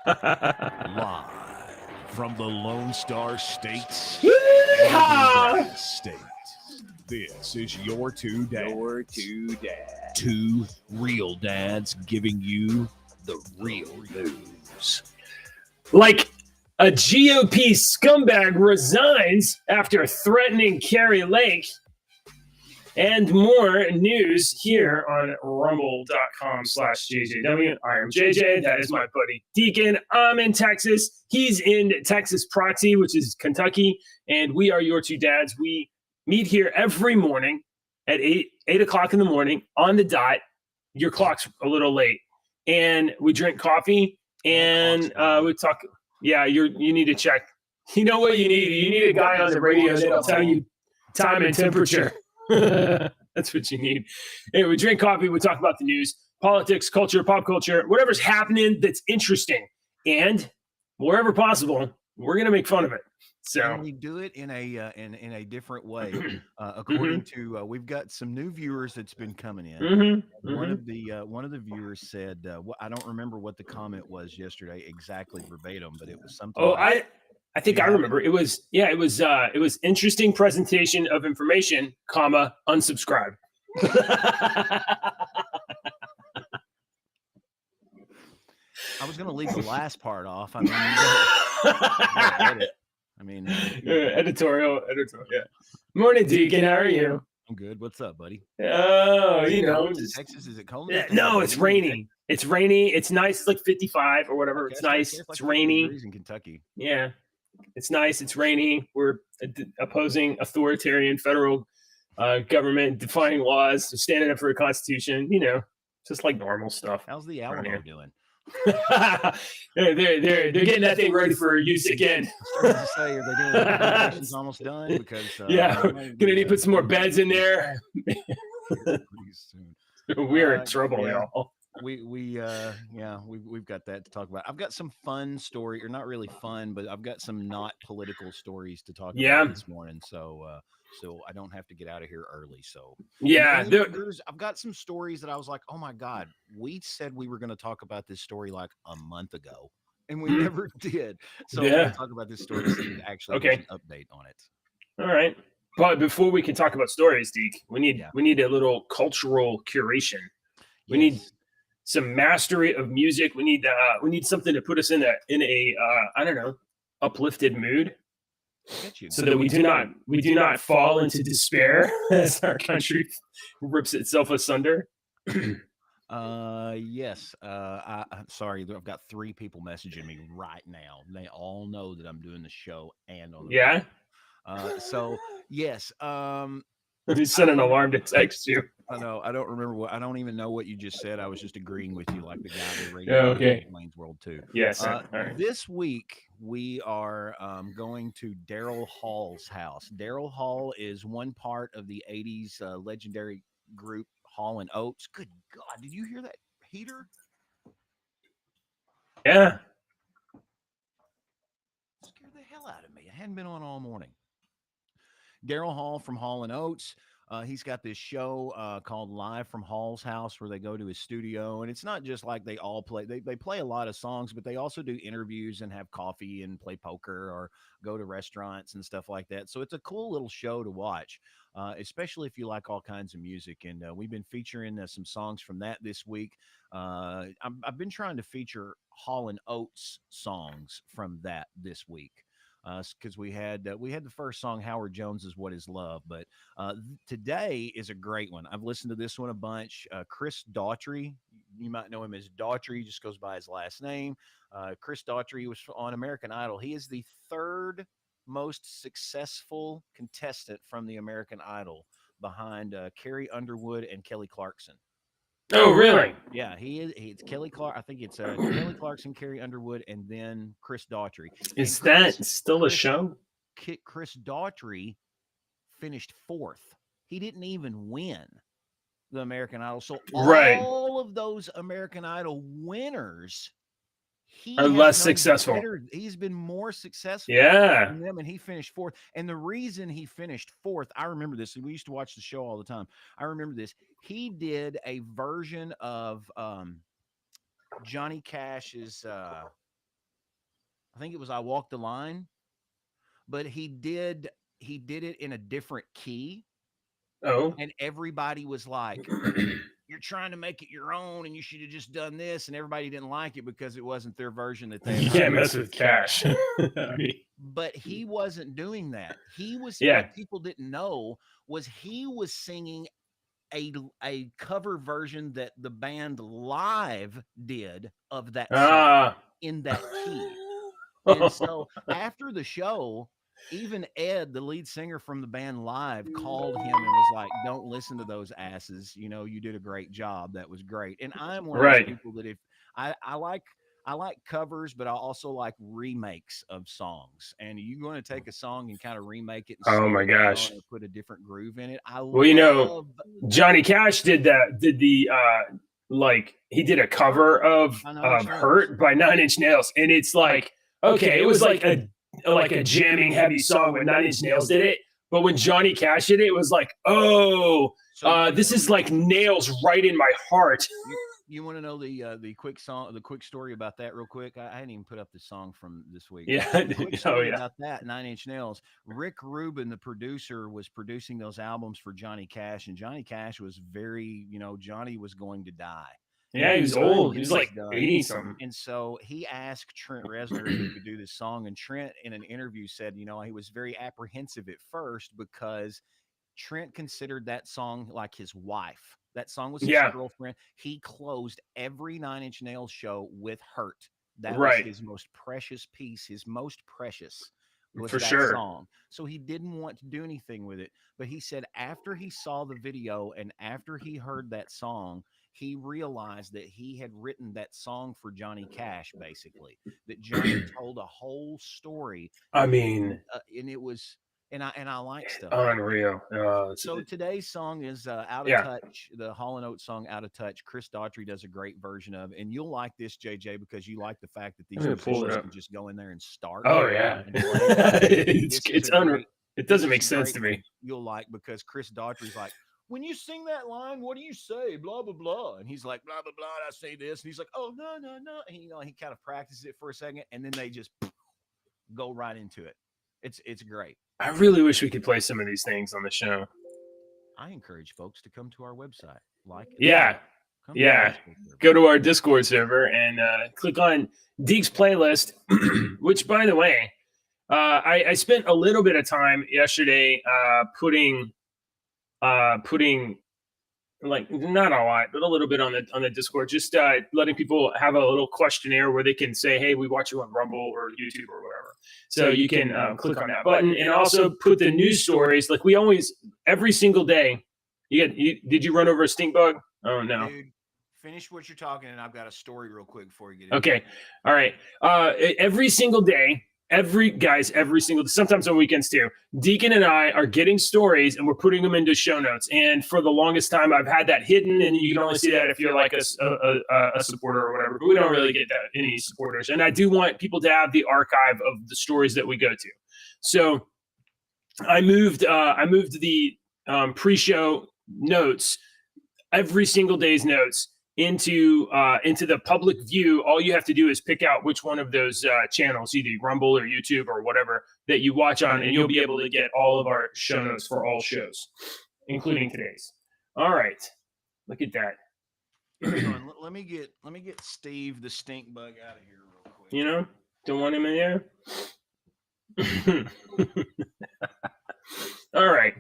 Live from the Lone Star States and Nebraska State. This is your two dads. Two real dads giving you the real news. Like a GOP scumbag resigns after threatening Carrie Lake. And more news here on rumble.com/JJW. I am JJ. That is my buddy Deacon. I'm in Texas. He's in Texas Proxy, which is Kentucky. And we are your two dads. We meet here every morning at 8 o'clock in the morning on the dot. Your clock's a little late. And we drink coffee and we talk. Yeah, you need to check. You know what you need? You need a guy on the radio that'll tell you time and temperature. That's what you need. Anyway, we drink coffee. We talk about the news, politics, culture, pop culture, whatever's happening that's interesting. And wherever possible, we're going to make fun of it. So and we do it in a different way. According to we've got some new viewers that's been coming in. One of the viewers said, I don't remember what the comment was yesterday exactly verbatim, but it was something. Oh, I think I remember. It was interesting presentation of information, comma, unsubscribe. I was going to leave the last part off. Editorial. Yeah. Morning, Deacon. How are you? I'm good. What's up, buddy? Oh, Texas, is it cold? No, it's rainy. It's rainy. It's nice. It's like 55 or whatever. Okay, it's nice. It's rainy. In Kentucky. Yeah. It's nice. It's rainy. We're opposing authoritarian federal government, defying laws, standing up for the Constitution. Just like normal stuff. How's the Alamo doing? they're getting that thing ready for use again. I was to say, are they doing the almost done? Because gonna need to put some more beds in there. We're in trouble, y'all. We've got that to talk about. I've got some fun story, or not really fun, but I've got some not political stories to talk about this morning. So I don't have to get out of here early. So I've got some stories that I was like, oh my God, we said we were going to talk about this story like a month ago, and we never did. So we're going to talk about this story so you actually get an update on it. All right. But before we can talk about stories, Deke, we need a little cultural curation. We need some mastery of music. We need something to put us in a I don't know, uplifted mood, so that we do not fall into despair as our country rips itself asunder. Yes. I'm sorry, I've got 3 people messaging me right now. They all know that I'm doing the show and on the so yes. You sent an alarm to text you. I know. I don't remember I don't even know what you just said. I was just agreeing with you, like the guy that radio. Okay. Wayne's World too. Yes. All right. This week we are going to Daryl Hall's house. Daryl Hall is one part of the '80s legendary group Hall and Oates. Good God! Did you hear that heater? Yeah. Scared the hell out of me. I hadn't been on all morning. Daryl Hall from Hall and Oates. He's got this show called Live from Hall's House, where they go to his studio, and it's not just like they all play. They play a lot of songs, but they also do interviews and have coffee and play poker or go to restaurants and stuff like that. So it's a cool little show to watch, especially if you like all kinds of music. And we've been featuring some songs from that this week. I've been trying to feature Hall and Oates songs from that this week. Because we had the first song, Howard Jones's "What Is Love," but today is a great one. I've listened to this one a bunch. Chris Daughtry, you might know him as Daughtry, just goes by his last name. Chris Daughtry was on American Idol. He is the 3rd most successful contestant from the American Idol, behind Carrie Underwood and Kelly Clarkson. Oh, really? Yeah, it's Kelly Clark. I think it's Kelly Clarkson, Carrie Underwood, and then Chris Daughtry. Is that still a show? Chris Daughtry finished 4th. He didn't even win the American Idol. So all of those American Idol winners, are less successful. He's been more successful than them, and he finished 4th. And the reason he finished 4th, I remember this. We used to watch the show all the time. I remember this. He did a version of Johnny Cash's I think it was I Walk the Line, but he did it in a different key, Oh. and everybody was like, you're trying to make it your own and you should have just done this, and everybody didn't like it because it wasn't their version that they You had can't heard. mess with Cash. I mean, But he wasn't doing that. He was Yeah. what people didn't know was he was singing a cover version that the band Live did of that song in that key. And so after the show, even Ed, the lead singer from the band Live, called him and was like, "Don't listen to those asses. You know, you did a great job. That was great." And I'm one of those Right. people that if I like covers, but I also like remakes of songs. And you're going to take a song and kind of remake it and Oh slow my it down gosh. or put a different groove in it. I Well, you know, love Johnny Cash did the like he did a cover of By Nine Inch Nails. Hurt by 9 Inch Nails, and it's like, okay, it was like a jamming heavy song when 9 Inch Nails did it, but when Johnny Cash did it, it was like, oh, So this is like nails right in my heart. you want to know the quick story about that real quick? I hadn't even put up the song from this week. Yeah. Quick Oh story yeah. about that 9 Inch Nails. Rick Rubin, the producer, was producing those albums for Johnny Cash, and Johnny Cash was very, Johnny was going to die. Yeah, he was trying to old. get He was this like done. 80 something. And so he asked Trent Reznor if he could do this song, and Trent, in an interview, said, he was very apprehensive at first because Trent considered that song like his wife. That song was his Yeah. girlfriend. He closed every 9 Inch Nails show with Hurt. That was Right. his most precious piece. His most precious was For that sure. song. So he didn't want to do anything with it. But he said after he saw the video and after he heard that song, he realized that he had written that song for Johnny Cash, basically. That Johnny told a whole story. I mean, and it was. And I like stuff. unreal. So today's song is Out of Yeah. Touch, the Hall & Oates song Out of Touch. Chris Daughtry does a great version of, and you'll like this, JJ, because you like the fact that these I'm gonna pull it musicians up. can just go in there and start. Oh yeah. and play. It's unreal. It doesn't make sense to me. You'll like because Chris Daughtry's like, when you sing that line, what do you say? Blah blah blah, and he's like, blah blah blah. And I say this, and he's like, oh no no no, and he kind of practices it for a second, and then they just go right into it. It's great. I really wish we could play some of these things on the show. I encourage folks to come to our website. Yeah. Go to our Discord server and click on Deke's playlist, which, by the way, I spent a little bit of time yesterday putting like not a lot, but a little bit on the Discord, just letting people have a little questionnaire where they can say, hey, we watch you on Rumble or YouTube or whatever. So you can click on that button and also put the news stories. Like we always, every single day, did you run over a stink bug? Oh no. Dude, finish what you're talking, and I've got a story real quick before you get Okay. All right. Every single day, sometimes on weekends too, Deacon and I are getting stories and we're putting them into show notes. And for the longest time, I've had that hidden, and you can only see that if you're like a supporter or whatever. But we don't really get that any supporters. And I do want people to have the archive of the stories that we go to. So I moved the pre-show notes, every single day's notes, into the public view. All you have to do is pick out which one of those channels, either Rumble or YouTube or whatever, that you watch on, and you'll be able to get all of our show notes for all shows, including today's. All right, look at that. Let me get Steve the stink bug out of here real quick. You know, don't want him in there. All right.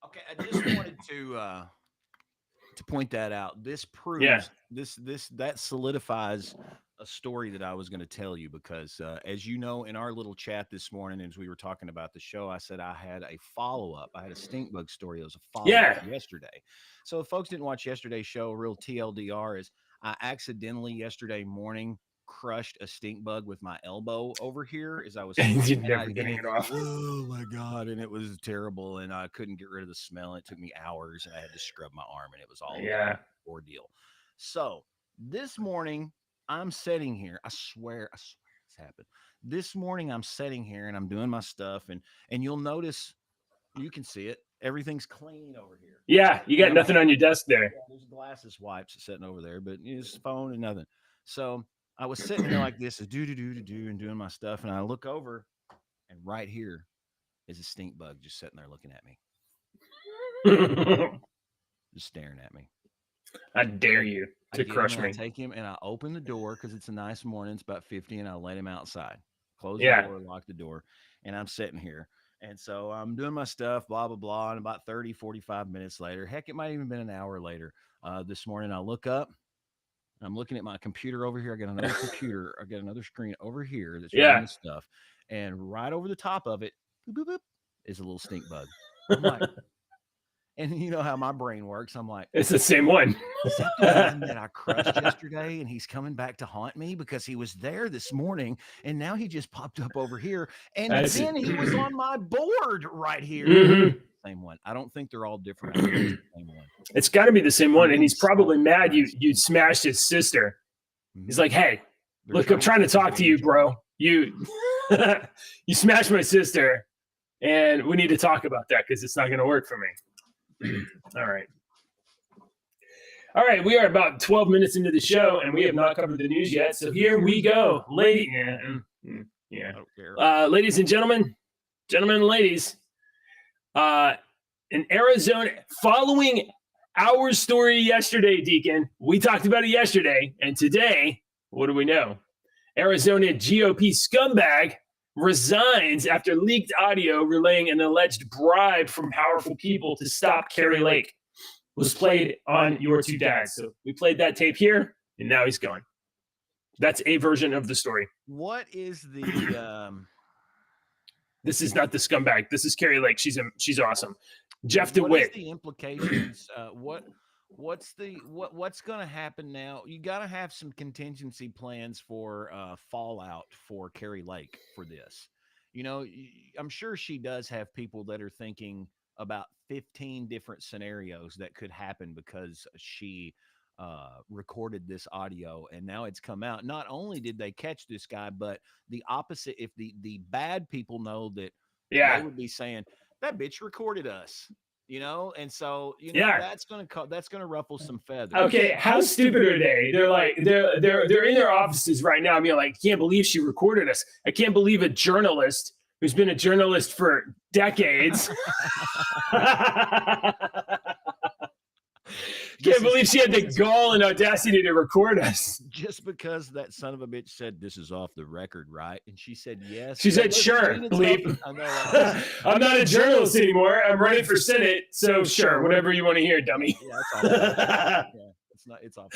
Okay, I just wanted to point that out. This proves that solidifies a story that I was going to tell you, because as you know, in our little chat this morning, as we were talking about the show, I said I had a follow-up. I had a stink bug story. It was a follow-up yesterday. So if folks didn't watch yesterday's show, real TLDR is I accidentally yesterday morning crushed a stink bug with my elbow over here as I was getting it off. Oh my god, and it was terrible, and I couldn't get rid of the smell. It took me hours, and I had to scrub my arm, and it was all an ordeal. So this morning I'm sitting here. I swear it's happened. This morning I'm sitting here and I'm doing my stuff, and you'll notice, you can see it. Everything's clean over here. Yeah, you got nothing on your desk there. Yeah, there's glasses wipes sitting over there, but his phone and nothing. So I was sitting here like this, and doing my stuff, and I look over, and right here is a stink bug just sitting there looking at me, just staring at me. I dare you to crush me. I take him and I open the door because it's a nice morning. It's about 50, and I let him outside. Close the door, lock the door, and I'm sitting here. And so I'm doing my stuff, blah, blah, blah. And about 30, 45 minutes later, heck, it might have even been an hour later, this morning, I look up. I'm looking at my computer over here. I got another computer. I got another screen over here that's running this stuff. And right over the top of it, boop, boop, boop, is a little stink bug. I'm like, and you know how my brain works. I'm like, it's the same one. Is that the one that I crushed yesterday? And he's coming back to haunt me because he was there this morning. And now he just popped up over here. And then he was on my board right here. Mm-hmm. Same one. I don't think they're all different. It's the same one. It's got to be the same one. And he's probably mad you smashed his sister. Mm-hmm. He's like, hey, look, I'm trying to talk to you, bro. You smashed my sister. And we need to talk about that because it's not going to work for me. All right. We are about 12 minutes into the show, and we have not covered the news yet. So here we go, ladies and gentlemen, and ladies. In Arizona, following our story yesterday, Deacon, we talked about it yesterday, and today, what do we know? Arizona GOP scumbag resigns after leaked audio relaying an alleged bribe from powerful people to stop Kari Lake. Was played on Your Two Dads. So we played that tape here, and now he's gone. That's a version of the story. What is the? This is not the scumbag. This is Kari Lake. She's awesome. Jeff DeWitt. What is the implications? What's going to happen now? You got to have some contingency plans for fallout for Kari Lake for this. You know, I'm sure she does have people that are thinking about 15 different scenarios that could happen because she recorded this audio and now it's come out. Not only did they catch this guy, but the opposite, if the bad people know that, they would be saying that bitch recorded us, you know? And so, that's going to ruffle some feathers. Okay. How stupid are they? They're like, they're in their offices right now. I mean, like, can't believe she recorded us. I can't believe a journalist who's been a journalist for decades. Can't believe she had the gall and audacity to record us. Just because that son of a bitch said, this is off the record, right? And she said, yes. She said, sure, bleep. I'm not a journalist anymore. I'm running for Senate. So sure, whatever you want to hear, dummy. Yeah, it's off.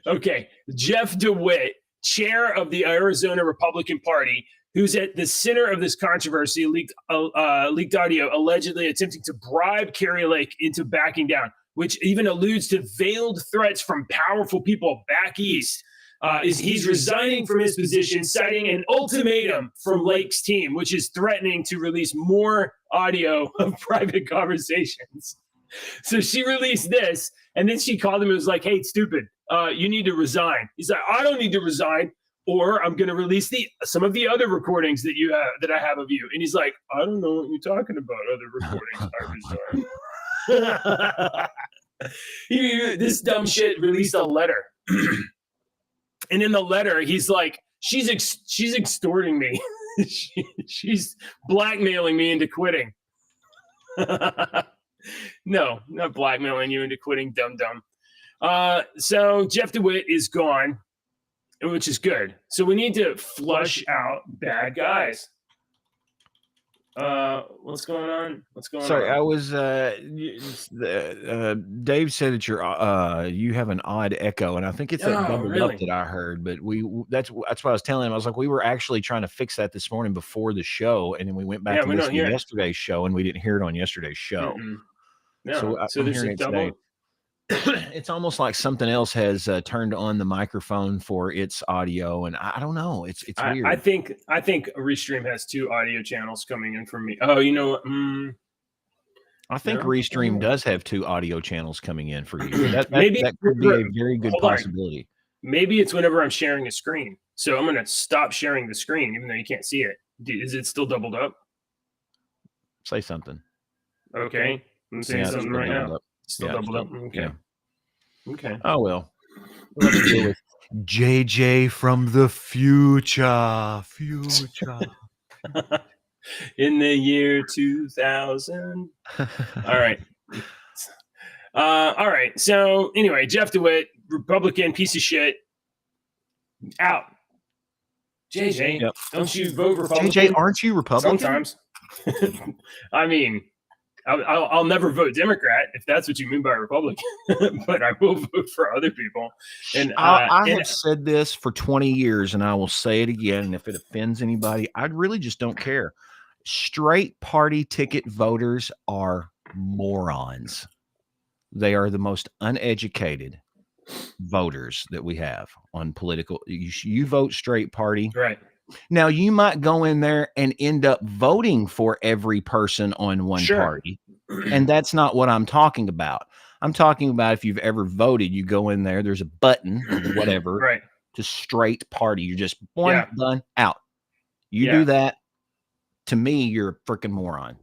Okay. Jeff DeWitt, chair of the Arizona Republican Party, who's at the center of this controversy, leaked audio allegedly attempting to bribe Kari Lake into backing down, which even alludes to veiled threats from powerful people back east. He's resigning from his position, citing an ultimatum from Lake's team, which is threatening to release more audio of private conversations. So she released this, and then she called him and was like, hey, stupid, you need to resign. He's like, I don't need to resign. Or I'm going to release some of the other recordings that you have, that I have of you. And he's like, I don't know what you're talking about. Other recordings. I resign. This dumb shit released a letter. And in the letter, he's like, she's extorting me. She's blackmailing me into quitting. No, not blackmailing you into quitting, dumb. So Jeff DeWitt is gone, which is good. So we need to flush out bad guys. What's going on? Sorry, I was Dave said that you have an odd echo, and I think it's that doubled up that I heard. But that's what I was telling him. I was like, we were actually trying to fix that this morning before the show, and then we went back to listen to yesterday's show, and we didn't hear it on yesterday's show. No. So there's a double. It's almost like something else has turned on the microphone for its audio, and I don't know. It's weird. I think Restream has 2 audio channels coming in from me. Oh, you know what? I think Restream does have 2 audio channels coming in for you. That could be a very good possibility. Maybe it's whenever I'm sharing a screen. So I'm going to stop sharing the screen, even though you can't see it. Is it still doubled up? Say something. Okay. I'm saying something right now. Up. Still doubled up. Okay. Yeah. Okay. Oh well. We'll have to deal with JJ from the future. In the year 2000. All right. All right. So anyway, Jeff DeWitt, Republican piece of shit, out. JJ, Yep. don't you vote Republican? JJ, aren't you Republican? Sometimes. I mean, I'll never vote Democrat if that's what you mean by Republican, but I will vote for other people. And I have said this for 20 years, and I will say it again. And if it offends anybody, I really just don't care. Straight party ticket voters are morons. They are the most uneducated voters that we have on political. You vote straight party. Right. Now, you might go in there and end up voting for every person on one party. And that's not what I'm talking about. I'm talking about if you've ever voted, you go in there, there's a button or whatever to straight party. You're just born, done, out. You do that. To me, you're a freaking moron.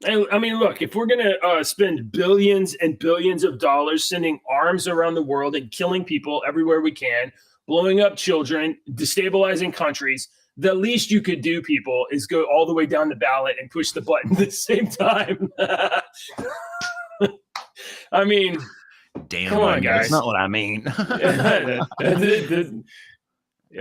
I mean, look, if we're going to spend billions and billions of dollars sending arms around the world and killing people everywhere we can, blowing up children, destabilizing countries, the least you could do, people, is go all the way down the ballot and push the button at the same time. I mean, damn, come on, guys. That's not what I mean. Okay.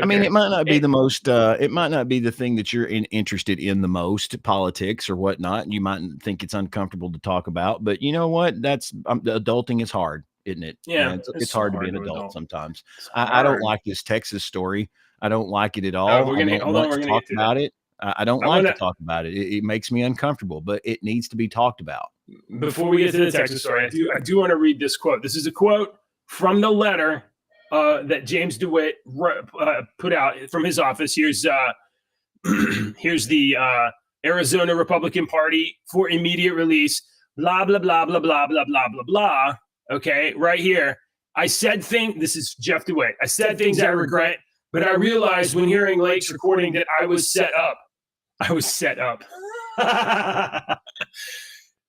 I mean, it might not be the most, it might not be the thing that you're interested in the most, politics or whatnot. You might think it's uncomfortable to talk about, but you know what? That's adulting is hard, isn't it? Yeah. It's hard to be an adult sometimes. I don't like this Texas story. I don't like it at all. We're going to talk about it. I don't like to talk about it. It makes me uncomfortable, but it needs to be talked about. Before we get to the Texas story, I do want to read this quote. This is a quote from the letter that James DeWitt put out from his office. Here's the Arizona Republican Party for immediate release. Blah blah blah blah blah blah blah blah blah. Okay, right here. I said things. This is Jeff DeWitt. I said things I regret, but I realized when hearing Lake's recording that I was set up. I was set up.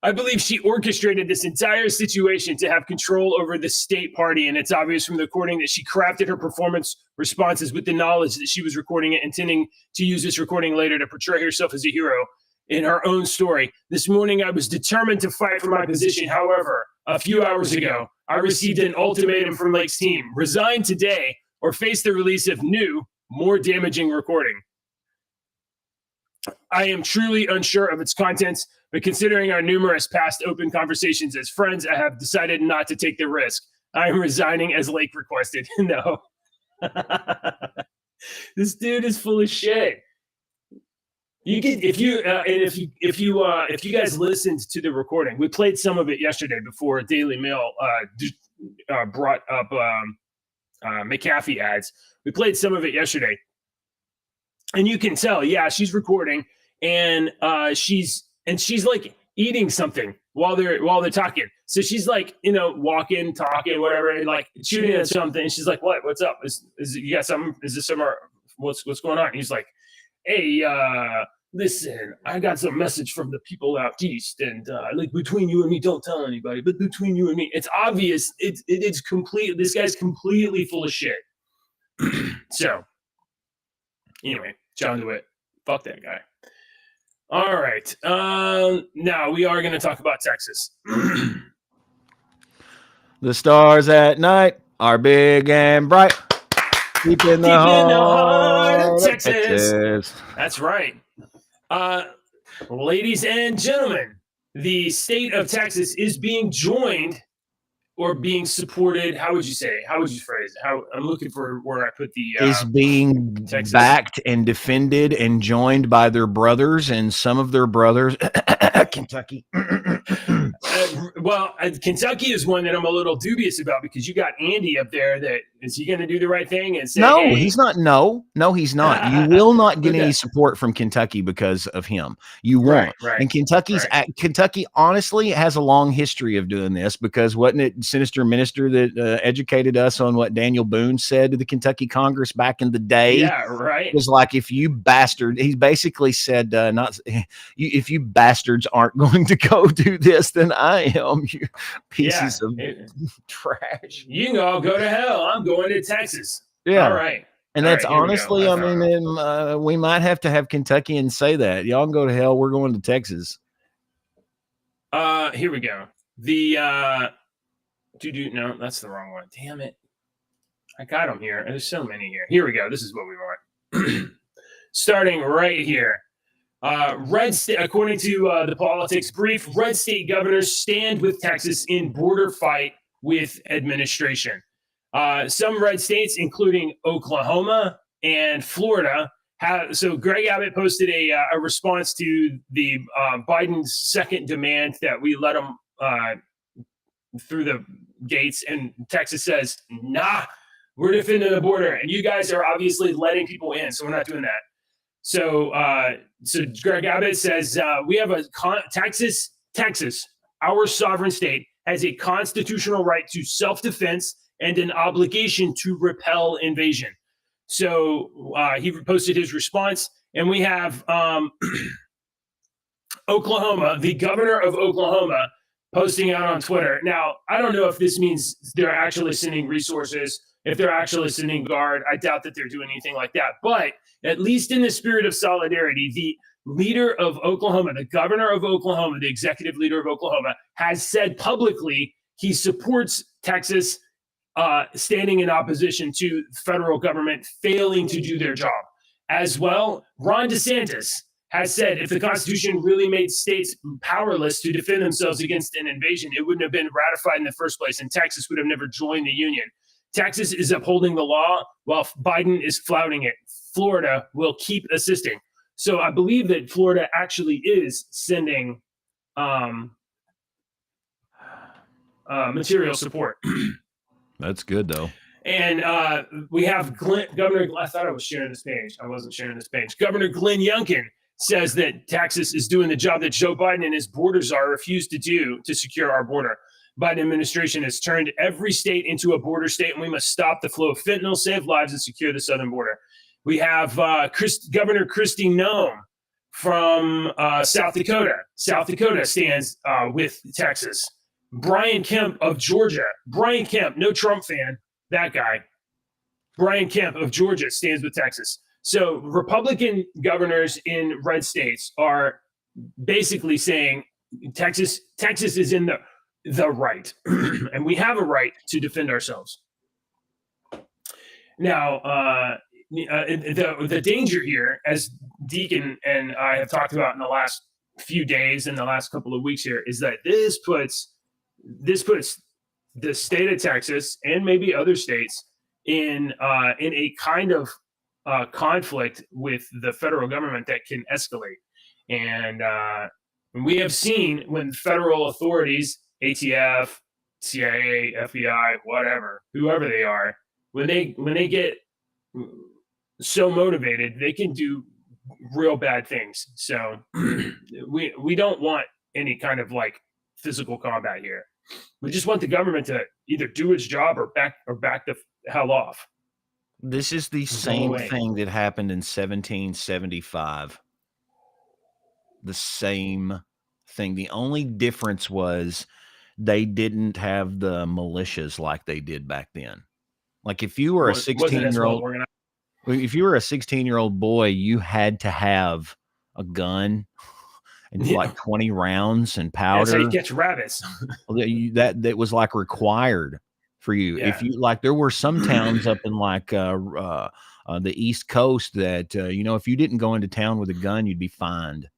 I believe she orchestrated this entire situation to have control over the state party, and it's obvious from the recording that she crafted her performance responses with the knowledge that she was recording it, intending to use this recording later to portray herself as a hero in her own story. This morning, I was determined to fight for my position. However, a few hours ago, I received an ultimatum from Lake's team: resign today or face the release of new, more damaging recording. I am truly unsure of its contents, but considering our numerous past open conversations as friends, I have decided not to take the risk. I am resigning as Lake requested. No. This dude is full of shit. You can, if you guys listened to the recording, we played some of it yesterday before Daily Mail brought up McAfee ads. We played some of it yesterday. And you can tell, she's recording, and she's like eating something while they're talking. So she's like, walking, talking, whatever, and like shooting at something. And she's like, "What? What's up? Is you got something? Is this somewhere? What's going on?" And he's like, "Hey, listen, I got some message from the people out east, and like between you and me, don't tell anybody, but between you and me, it's obvious. It's complete. This guy's completely full of shit." So. Anyway, John DeWitt, fuck that guy. All right. Now we are going to talk about Texas. The stars at night are big and bright. Deep in the heart of Texas. That's right. Ladies and gentlemen, the state of Texas is being joined or being supported. How would you say? How would you phrase it? I'm looking for where I put the is being Texas. Backed and defended and joined by their brothers, and some of their brothers Kentucky. Kentucky is one that I'm a little dubious about, because you got Andy up there that Is he going to do the right thing and say, No, hey, he's not. No, he's not. You will not get Okay. any support from Kentucky because of him. You won't. Right. And Kentucky honestly has a long history of doing this because wasn't it Sinister Minister that educated us on what Daniel Boone said to the Kentucky Congress back in the day? Yeah, right. It was like, if you bastard, he basically said, if you bastards aren't going to go do this, then I am. You pieces of trash. You can all go to hell. I'm going to Texas. Yeah. All right. And that's honestly, I mean, we might have to have Kentuckians say that. Y'all can go to hell. We're going to Texas. Here we go. The no, that's the wrong one. Damn it. I got them here. There's so many here. Here we go. This is what we want. Starting right here. According to the Politics Brief, red state governors stand with Texas in border fight with administration. Some red states, including Oklahoma and Florida, so Greg Abbott posted a response to the Biden's second demand that we let them through the gates, and Texas says, nah, we're defending the border, and you guys are obviously letting people in, so we're not doing that. So Greg Abbott says we have Texas, our sovereign state, has a constitutional right to self-defense and an obligation to repel invasion. So he posted his response, and we have Oklahoma, the governor of Oklahoma, posting out on Twitter. Now, I don't know if this means they're actually sending resources, if they're actually sending guard. I doubt that they're doing anything like that. But at least in the spirit of solidarity, the leader of Oklahoma, the governor of Oklahoma, the executive leader of Oklahoma, has said publicly he supports Texas standing in opposition to federal government failing to do their job. As well, Ron DeSantis has said if the Constitution really made states powerless to defend themselves against an invasion, it wouldn't have been ratified in the first place, and Texas would have never joined the Union. Texas is upholding the law while Biden is flouting it. Florida will keep assisting. So I believe that Florida actually is sending material support. That's good, though. And we have Governor. I thought I was sharing this page. I wasn't sharing this page. Governor Glenn Youngkin says that Texas is doing the job that Joe Biden and his border czar refused to do to secure our border. Biden administration has turned every state into a border state, and we must stop the flow of fentanyl, save lives, and secure the southern border. We have Governor Kristi Noem from South Dakota. South Dakota stands with Texas. Brian Kemp of Georgia. Brian Kemp, no Trump fan, that guy. Brian Kemp of Georgia stands with Texas. So Republican governors in red states are basically saying Texas is in the right, and we have a right to defend ourselves. Now, the danger here, as Deacon and I have talked about in the last few days and the last couple of weeks here, is that this puts the state of Texas and maybe other states in a kind of conflict with the federal government that can escalate. And we have seen when federal authorities, ATF, CIA, FBI, whatever, whoever they are, when they get so motivated, they can do real bad things. So we don't want any kind of like physical combat here. We just want the government to either do its job or back the hell off. This is the same thing that happened in 1775. The same thing. The only difference was they didn't have the militias like they did back then. Like if you were a 16-year-old, if you were a 16-year-old boy, you had to have a gun and like 20 rounds and powder. That's how you catch rabbits. that was like required for you. Yeah. If you like, there were some towns up in like the East Coast that if you didn't go into town with a gun, you'd be fined.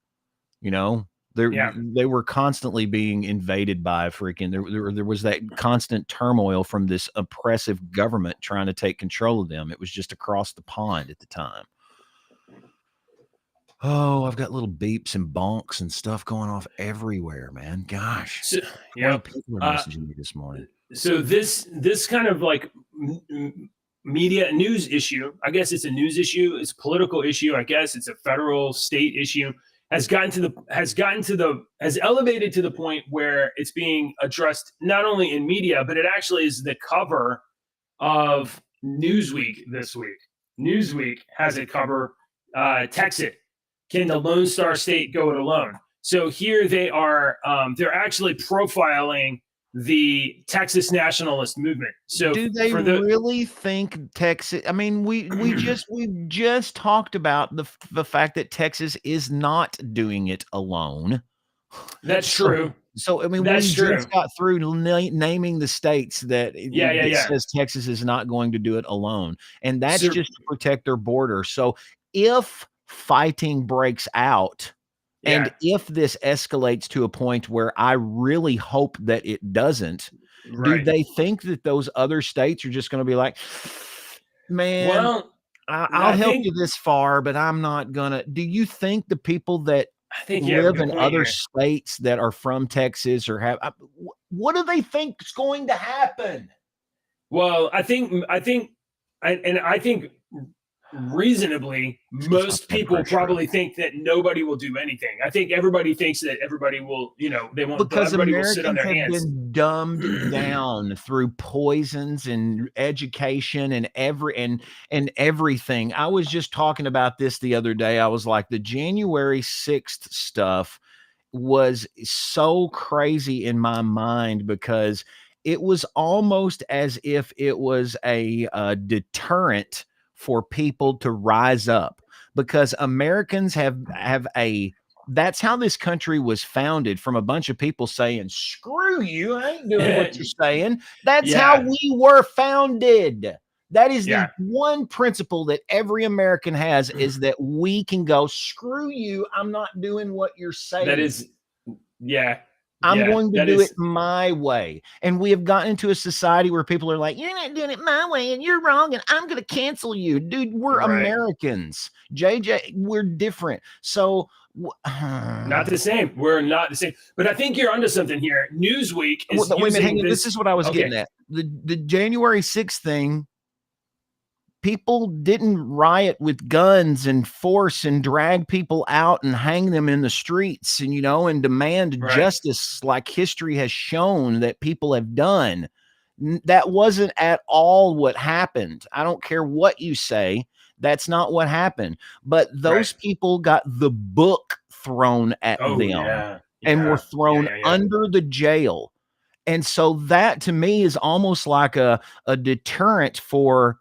They were constantly being invaded by freaking. There was that constant turmoil from this oppressive government trying to take control of them. It was just across the pond at the time. Oh, I've got little beeps and bonks and stuff going off everywhere, man. Gosh, so, people are messaging me this morning. this kind of like media news issue, I guess it's a news issue, it's a political issue, I guess it's a federal state issue, has elevated to the point where it's being addressed not only in media, but it actually is the cover of Newsweek this week. Newsweek has a cover, Texas, can the Lone Star State go it alone? So here they are, they're actually profiling the Texas nationalist movement. So do they really think Texas? I mean, we just talked about the fact that Texas is not doing it alone. That's true. So I mean, That's we true. just got through naming the states that says Texas is not going to do it alone, and that's just to protect their border. So if fighting breaks out, and if this escalates to a point where I really hope that it doesn't, do they think that those other states are just going to be like, man, well, I'll help you this far, but I'm not gonna. Do you think the people that live in other states that are from Texas or have, what do they think is going to happen? Well, I think reasonably, most people probably think that nobody will do anything. I think everybody thinks that everybody will, they won't, because everybody Americans will sit on their hands. Have been dumbed down through poisons and education and everything. I was just talking about this the other day. I was like, the January 6th stuff was so crazy in my mind because it was almost as if it was a deterrent for people to rise up, because Americans have that's how this country was founded, from a bunch of people saying, screw you, I ain't doing what you're saying. That's how we were founded. That is the one principle that every American has, is that we can go, screw you, I'm not doing what you're saying. That is, I'm going to do it my way. And we have gotten into a society where people are like, you're not doing it my way and you're wrong and I'm going to cancel you. Dude, we're Americans. JJ, we're different. So not the same. We're not the same. But I think you're onto something here. Newsweek is wait a minute, hang on. This is what I was getting at. The January 6th thing, people didn't riot with guns and force and drag people out and hang them in the streets and, and demand justice like history has shown that people have done. That wasn't at all what happened. I don't care what you say. That's not what happened. But those people got the book thrown at them and were thrown under the jail. And so that to me is almost like a deterrent for,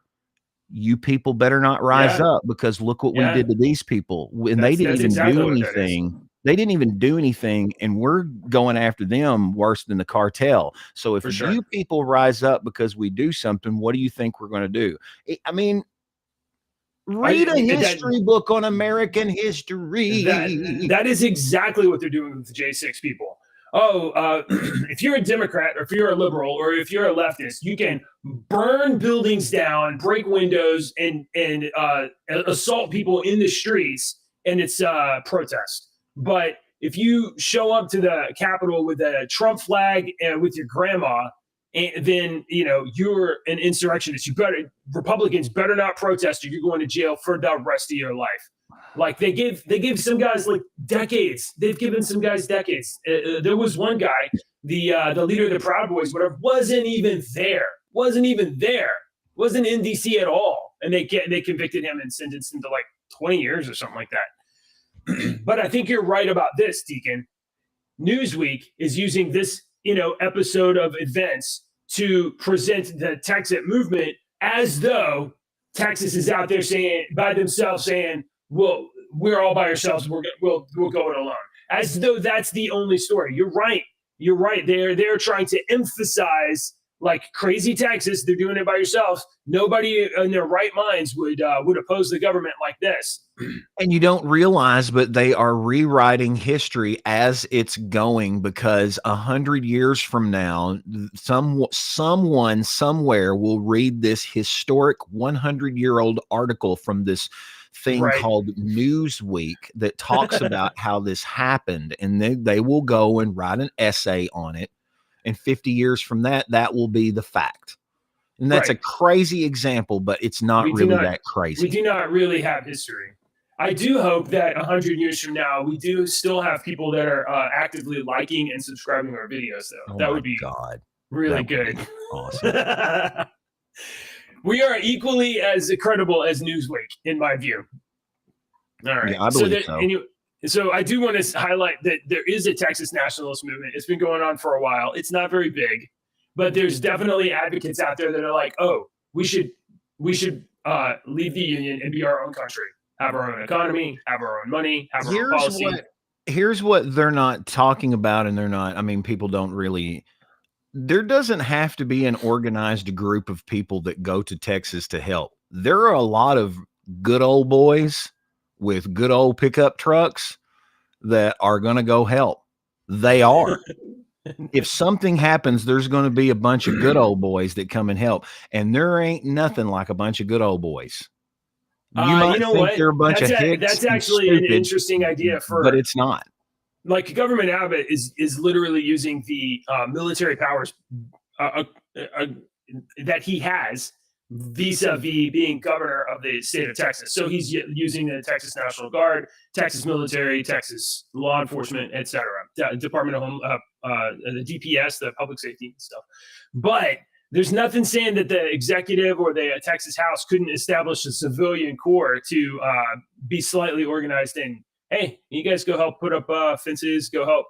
you people better not rise up, because look what we did to these people. And they didn't even do anything. They didn't even do anything. And we're going after them worse than the cartel. So if you people rise up because we do something, what do you think we're going to do? I mean, read a history book on American history. That is exactly what they're doing with the J6 people. If you're a Democrat or if you're a liberal or if you're a leftist, you can burn buildings down, break windows, and assault people in the streets, and it's protest. But if you show up to the Capitol with a Trump flag and with your grandma, then you're an insurrectionist. Republicans better not protest, or you're going to jail for the rest of your life. Like they give some guys like decades. They've given some guys decades. There was one guy, the leader of the Proud Boys, whatever, wasn't even there. Wasn't in DC at all, and they convicted him and sentenced him to like 20 years or something like that. But I think you're right about this, Deacon. Newsweek is using this episode of events to present the Texas movement as though Texas is out there saying by themselves saying, well, we're all by ourselves. We'll go it alone, as though that's the only story. You're right. They're trying to emphasize, like, crazy Texas. They're doing it by yourselves. Nobody in their right minds would oppose the government like this. And you don't realize, but they are rewriting history as it's going, because 100 years from now, someone somewhere will read this historic 100-year-old article from this thing called Newsweek that talks about how this happened, and they will go and write an essay on it, And 50 years from that, that will be the fact. And that's a crazy example, but it's not really that crazy. We do not really have history. I do hope that 100 years from now, we do still have people that are actively liking and subscribing our videos, though. Oh that would be really good. Awesome. We are equally as credible as Newsweek, in my view. All right. Yeah, I believe so. So I do want to highlight that there is a Texas nationalist movement. It's been going on for a while. It's not very big, but there's definitely advocates out there that are like, oh, we should leave the union and be our own country, have our own economy, have our own money, have our own policy. Here's what they're not talking about, and they're not, I mean, people don't really, there doesn't have to be an organized group of people that go to Texas to help. There are a lot of good old boys with good old pickup trucks that are going to go help. They are. If something happens, there's going to be a bunch of good old boys that come and help. And there ain't nothing like a bunch of good old boys. You might think they're a bunch of hicks. That's actually an interesting idea but it's not. Like Government Abbott is literally using the military powers that he has vis-a-vis being governor of the state of Texas. So he's using the Texas National Guard, Texas military, Texas law enforcement, etc., Department of Home, the DPS, the public safety stuff. But there's nothing saying that the executive or the Texas House couldn't establish a civilian corps to be slightly organized in, hey, you guys go help put up fences, go help.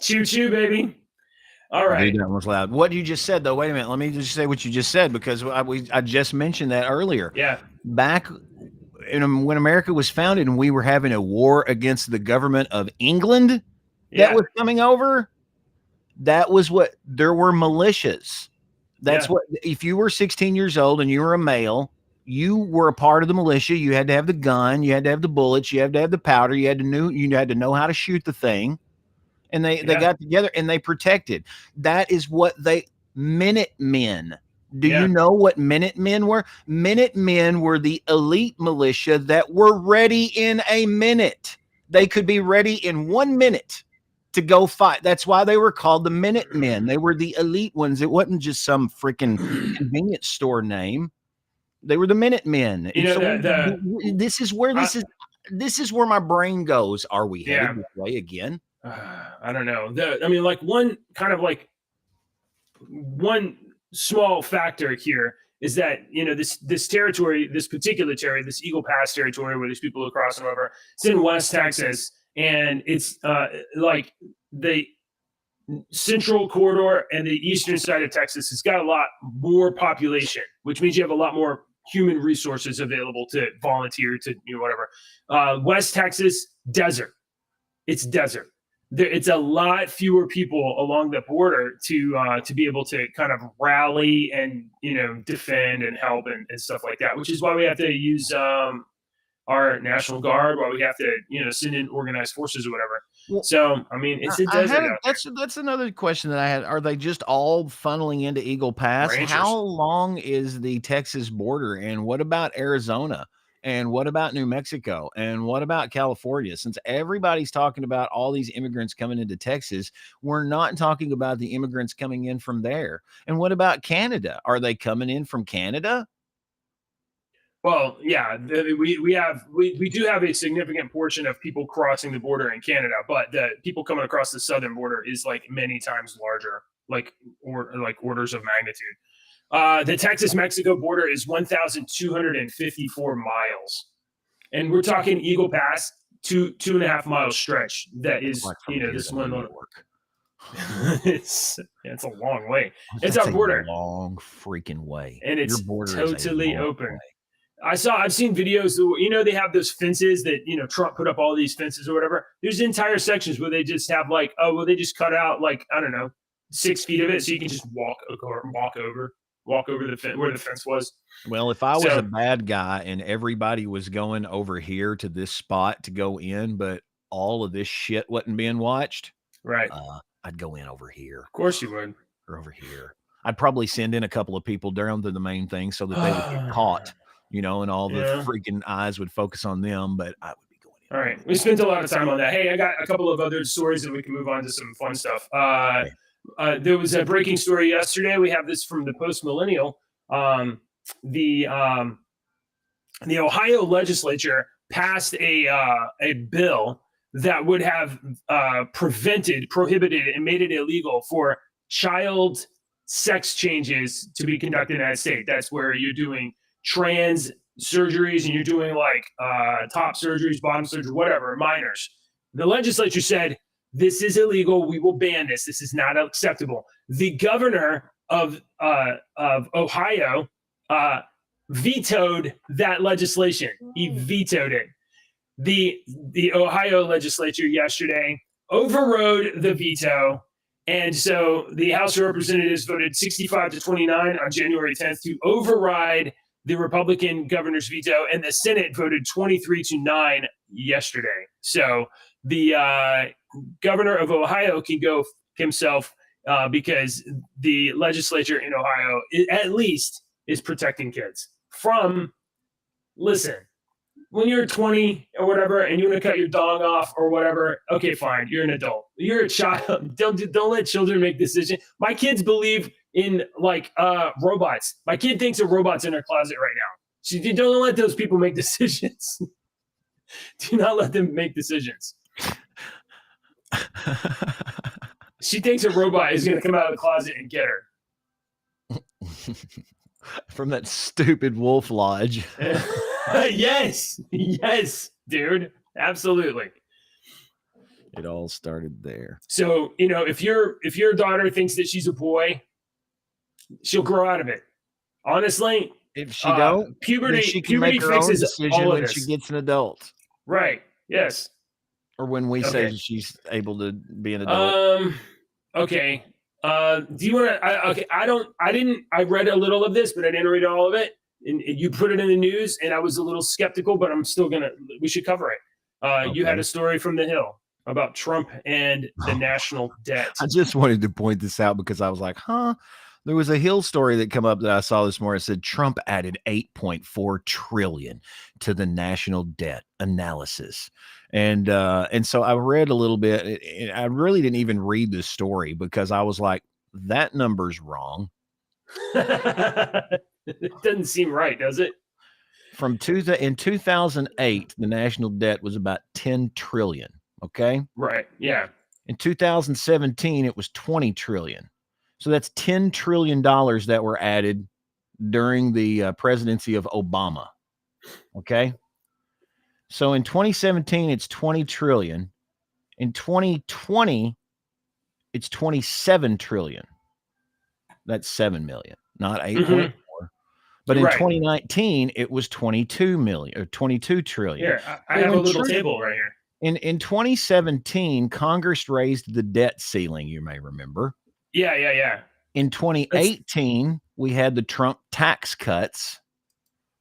Choo choo, baby. All right. That was loud. What you just said, though, wait a minute. Let me just say what you just said, because I just mentioned that earlier. Yeah. Back when America was founded and we were having a war against the government of England that was coming over, that was what, there were militias. That's what, if you were 16 years old and you were a male, you were a part of the militia. You had to have the gun, you had to have the bullets, you had to have the powder, you had to know how to shoot the thing. And they got together and they protected. That is what Minutemen. Do you know what Minutemen were? Minutemen were the elite militia that were ready in a minute. They could be ready in 1 minute to go fight. That's why they were called the Minutemen. They were the elite ones. It wasn't just some freaking convenience store name. They were the Minutemen. This is where my brain goes. Are we headed this way again? I don't know. One small factor here is that, this territory, this particular territory, this Eagle Pass territory where these people are crossing over, it's in West Texas, and it's like the central corridor and the eastern side of Texas has got a lot more population, which means you have a lot more human resources available to volunteer to whatever. West Texas, desert. It's desert. It's a lot fewer people along the border to be able to kind of rally and defend and help and stuff like that. Which is why we have to use our National Guard, why we have to send in organized forces or whatever. Well, so I mean, it's a desert. That's another question that I had. Are they just all funneling into Eagle Pass? Ranchers. How long is the Texas border, and what about Arizona? And what about New Mexico? And what about California? Since everybody's talking about all these immigrants coming into Texas, we're not talking about the immigrants coming in from there. And what about Canada? Are they coming in from Canada? Well, yeah, we do have a significant portion of people crossing the border in Canada, but the people coming across the southern border is like many times larger, like orders of magnitude. The Texas-Mexico border is 1,254 miles. And we're talking Eagle Pass, 2.5 mile stretch. That is, this one. It's a long way. It's our border. A long freaking way. And it's totally open. I've seen videos, they have those fences that, Trump put up all these fences or whatever. There's entire sections where they just have they just cut out 6 feet of it. So you can just walk over the fence where the fence was. Well, if I was a bad guy and everybody was going over here to this spot to go in, but all of this shit wasn't being watched, right? I'd go in over here. Of course you would. Or over here. I'd probably send in a couple of people down to the main thing so that they would get caught, and all the freaking eyes would focus on them. But I would be going All right. We spent a lot of time on that. Hey, I got a couple of other stories that we can move on to some fun stuff. There was a breaking story yesterday. We have this from the Post Millennial. The Ohio legislature passed a bill that would have prohibited, and made it illegal for child sex changes to be conducted in that state. That's where you're doing trans surgeries and you're doing like top surgeries, bottom surgery, whatever, minors. The legislature said, this is illegal. We will ban this. This is not acceptable. The governor of Ohio vetoed that legislation. He vetoed it. The Ohio legislature yesterday overrode the veto. And so the House of Representatives voted 65-29 on January 10th to override the Republican governor's veto, and the Senate voted 23-9 yesterday. So the governor of Ohio can go himself because the legislature in Ohio, at least, is protecting kids from, listen, when you're 20 or whatever and you want to cut your dong off or whatever, okay, fine, you're an adult. You're a child. Don't let children make decisions. My kids believe in like robots. My kid thinks of robots in her closet right now. So don't let those people make decisions. Do not let them make decisions. She thinks a robot is going to come out of the closet and get her. From that stupid Wolf Lodge. Yes, dude, absolutely. It all started there. So, if your daughter thinks that she's a boy, she'll grow out of it. Honestly, if she don't, puberty, she can make her own fixes decision all of when this. she gets an adult. Right. Yes. Or when we say she's able to be an adult. Okay. Do you want to? I read a little of this, but I didn't read all of it. And you put it in the news, and I was a little skeptical, but I'm still we should cover it. You had a story from the Hill about Trump and the national debt. I just wanted to point this out because I was like, there was a Hill story that come up that I saw this morning. It said Trump added $8.4 trillion to the national debt analysis. And so I read a little bit, and I really didn't even read the story because I was like, that number's wrong. It doesn't seem right, does it? In 2008, the national debt was about 10 trillion. Okay. Right. Yeah. In 2017, it was 20 trillion. So that's $10 trillion that were added during the presidency of Obama. Okay. So in 2017, it's 20 trillion. In 2020, it's 27 trillion. That's 7 million, not 8.4. Mm-hmm. But in 2019, it was 22 trillion. Here, I have a little table right here. In 2017, Congress raised the debt ceiling, you may remember. Yeah. In 2018, we had the Trump tax cuts.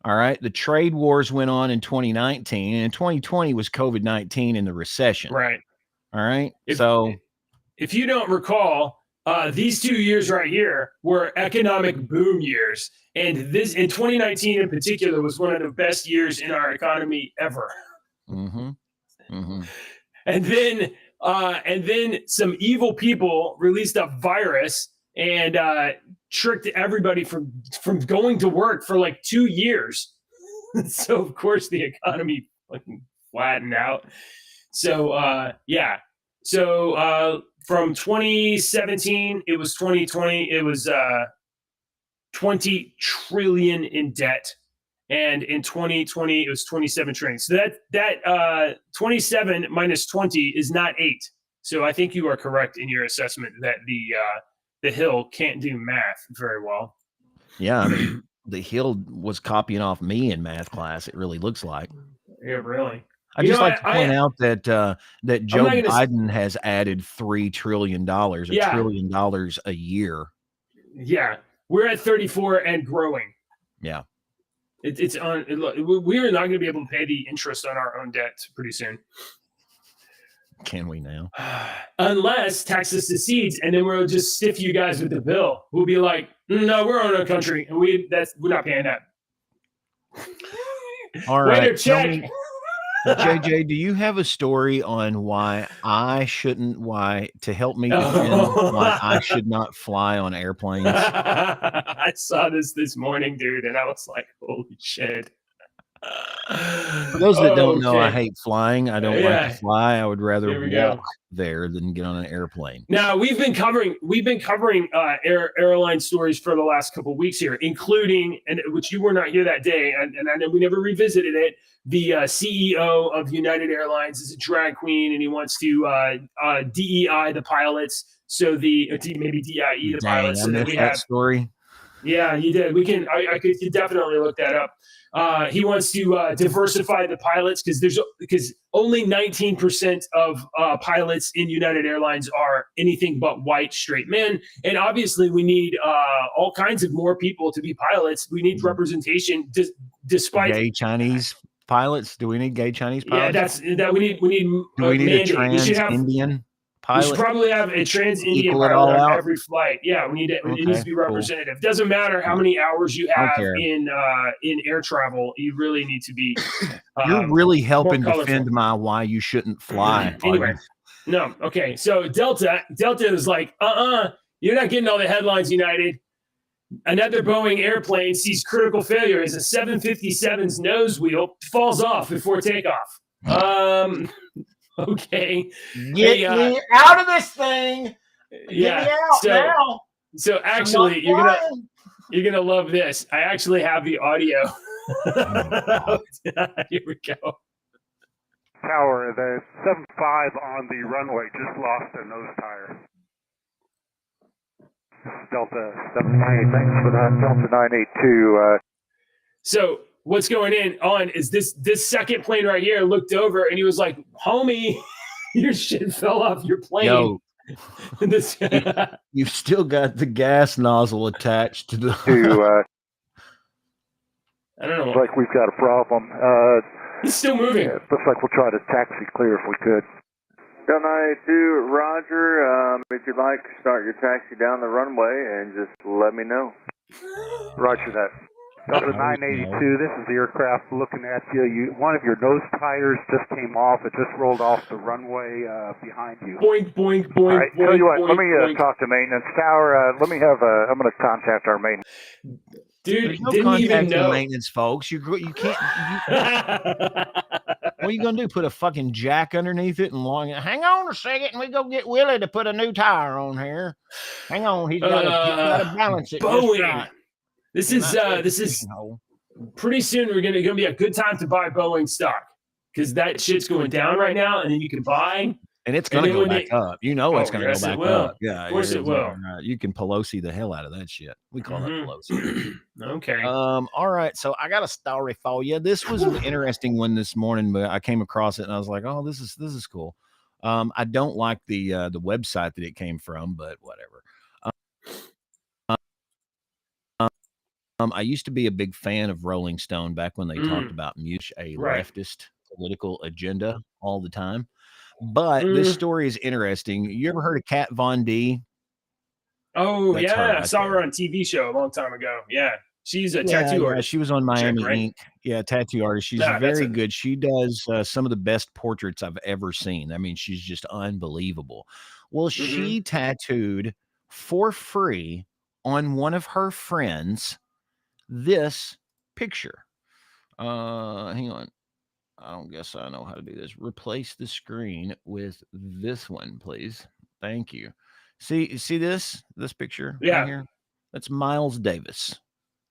All right. The trade wars went on in 2019, and in 2020 was COVID-19 and the recession. Right. All right. If you don't recall, these 2 years right here were economic boom years. And this in 2019 in particular was one of the best years in our economy ever. Mm-hmm. Mm-hmm. And then some evil people released a virus and tricked everybody from going to work for like 2 years. So of course the economy fucking flattened out. So So from 2017, it was 2020, it was 20 trillion in debt. And in 2020, it was 27 trillion. So that 27 minus 20 is not 8. So I think you are correct in your assessment that the Hill can't do math very well. Yeah, I mean, the Hill was copying off me in math class. It really looks like. Yeah, really. I just like to point out that Joe Biden has added $3 trillion, $1 trillion a year. Yeah, we're at 34 and growing. Yeah. It's on. We are not going to be able to pay the interest on our own debt pretty soon. Can we now? Unless Texas secedes, and then we'll just stiff you guys with the bill. We'll be like, no, we're on our country, and we're not paying that. All right. Check. JJ, do you have a story on why to help me defend why I should not fly on airplanes? I saw this morning, dude, and I was like, holy shit. For those that don't know, I Okay. hate flying. I don't like to fly. I would rather Here we walk go. there than get on an airplane. Now we've been covering airline stories for the last couple of weeks here, including, and which you were not here that day, and I know we never revisited it. The CEO of United Airlines is a drag queen, and he wants to DEI the pilots. So maybe DIE the pilots. I So that missed that story. Yeah, you did. We can. I could definitely look that up. He wants to diversify the pilots because only 19% of pilots in United Airlines are anything but white straight men, and obviously we need all kinds of more people to be pilots. We need representation, despite gay Chinese pilots. Do we need gay Chinese pilots? Yeah, we need. Do we need a trans Indian pilot? We should probably have a trans Indian pilot on every flight. Yeah, we need it. It needs to be representative. Cool. Doesn't matter how many hours you have in air travel. You really need to be. You're really helping defend my why you shouldn't fly. Anyway, no, okay. So Delta is like, you're not getting all the headlines, United. Another Boeing airplane sees critical failure as a 757's nose wheel falls off before takeoff. Okay. Get me out of this thing. Yeah. Get me out now. So actually, you're gonna love this. I actually have the audio. Here we go. Tower, the 75 on the runway just lost their nose tire. This is Delta 798. Thanks for that. Delta 982. So what's going on is this second plane right here looked over and he was like, homie, your shit fell off your plane. Yo, you've still got the gas nozzle attached to the I don't know. Looks like we've got a problem. It's still moving. Yeah, looks like we'll try to taxi clear if we could. Delta 982, Roger. If you'd like, start your taxi down the runway and just let me know. Roger that. Delta 982, this is the aircraft looking at you. One of your nose tires just came off. It just rolled off the runway behind you. Boink, boink, boink. All right, tell you what, boink, let me boink. talk to maintenance. Tower, let me have I'm going to contact our maintenance. Dude, no didn't even know. Maintenance folks. You can't. What are you going to do? Put a fucking jack underneath it and hang on a second and we go get Willie to put a new tire on here. Hang on. He's got to balance it. Boeing. Right. This is pretty soon. We're gonna be a good time to buy Boeing stock because that shit's going down right now, and then you can buy, and it's gonna go back up. You know, it's gonna go back up. Yeah, of course it will. You can Pelosi the hell out of that shit. We call that Pelosi. Okay. All right. So I got a story for you. This was an interesting one this morning, but I came across it and I was like, oh, this is cool. I don't like the website that it came from, but whatever. I used to be a big fan of Rolling Stone back when they talked about a leftist political agenda all the time. But this story is interesting. You ever heard of Kat Von D? Oh, that's I saw her on a TV show a long time ago. Yeah. She's a tattoo artist. She was on Miami Ink. Yeah, tattoo artist. She's very good. She does some of the best portraits I've ever seen. I mean, she's just unbelievable. Well, she tattooed for free on one of her friends this picture. Hang on. I don't guess I know how to do this. Replace the screen with this one, please. Thank you. See this picture right here? That's Miles Davis,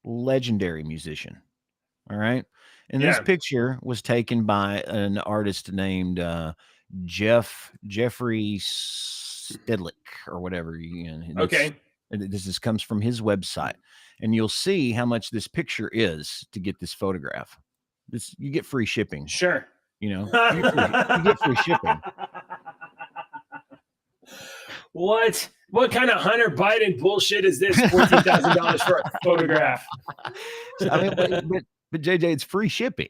legendary musician. All right. And this picture was taken by an artist named Jeffrey Stedlick or whatever. This comes from his website. And you'll see how much this picture is to get this photograph. You get free shipping. Sure. You know, you get free shipping. What kind of Hunter Biden bullshit is this? $14,000 for a photograph. I mean, but JJ, it's free shipping.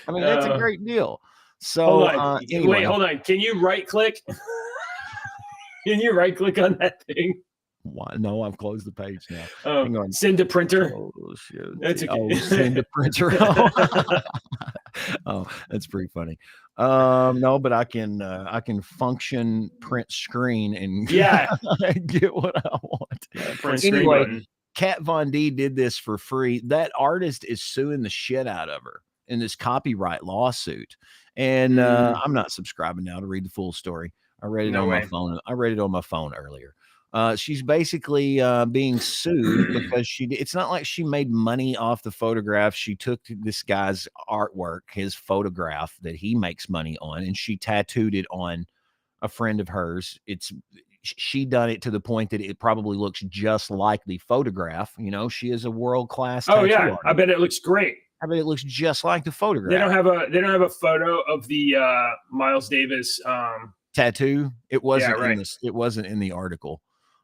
I mean, that's a great deal. So hold on. Anyway. Wait, hold on. Can you right click? Can you right click on that thing? Why? No, I've closed the page now. Hang on. Send to printer. Oh shit! That's okay. Send to printer. Oh, that's pretty funny. No, but I can function print screen and Yeah. get what I want. Print screen Anyway, button. Kat Von D did this for free. That artist is suing the shit out of her in this copyright lawsuit. And I'm not subscribing now to read the full story. I read it No on my way. phone. I read it on my phone earlier. She's basically being sued because it's not like she made money off the photograph. She took this guy's artwork, his photograph that he makes money on, and she tattooed it on a friend of hers. She done it to the point that it probably looks just like the photograph. You know, she is a world-class Oh tattoo yeah, artist. I bet it looks great. I bet it looks just like the photograph. They don't have a photo of the Miles Davis tattoo. It wasn't right. in this. It wasn't in the article.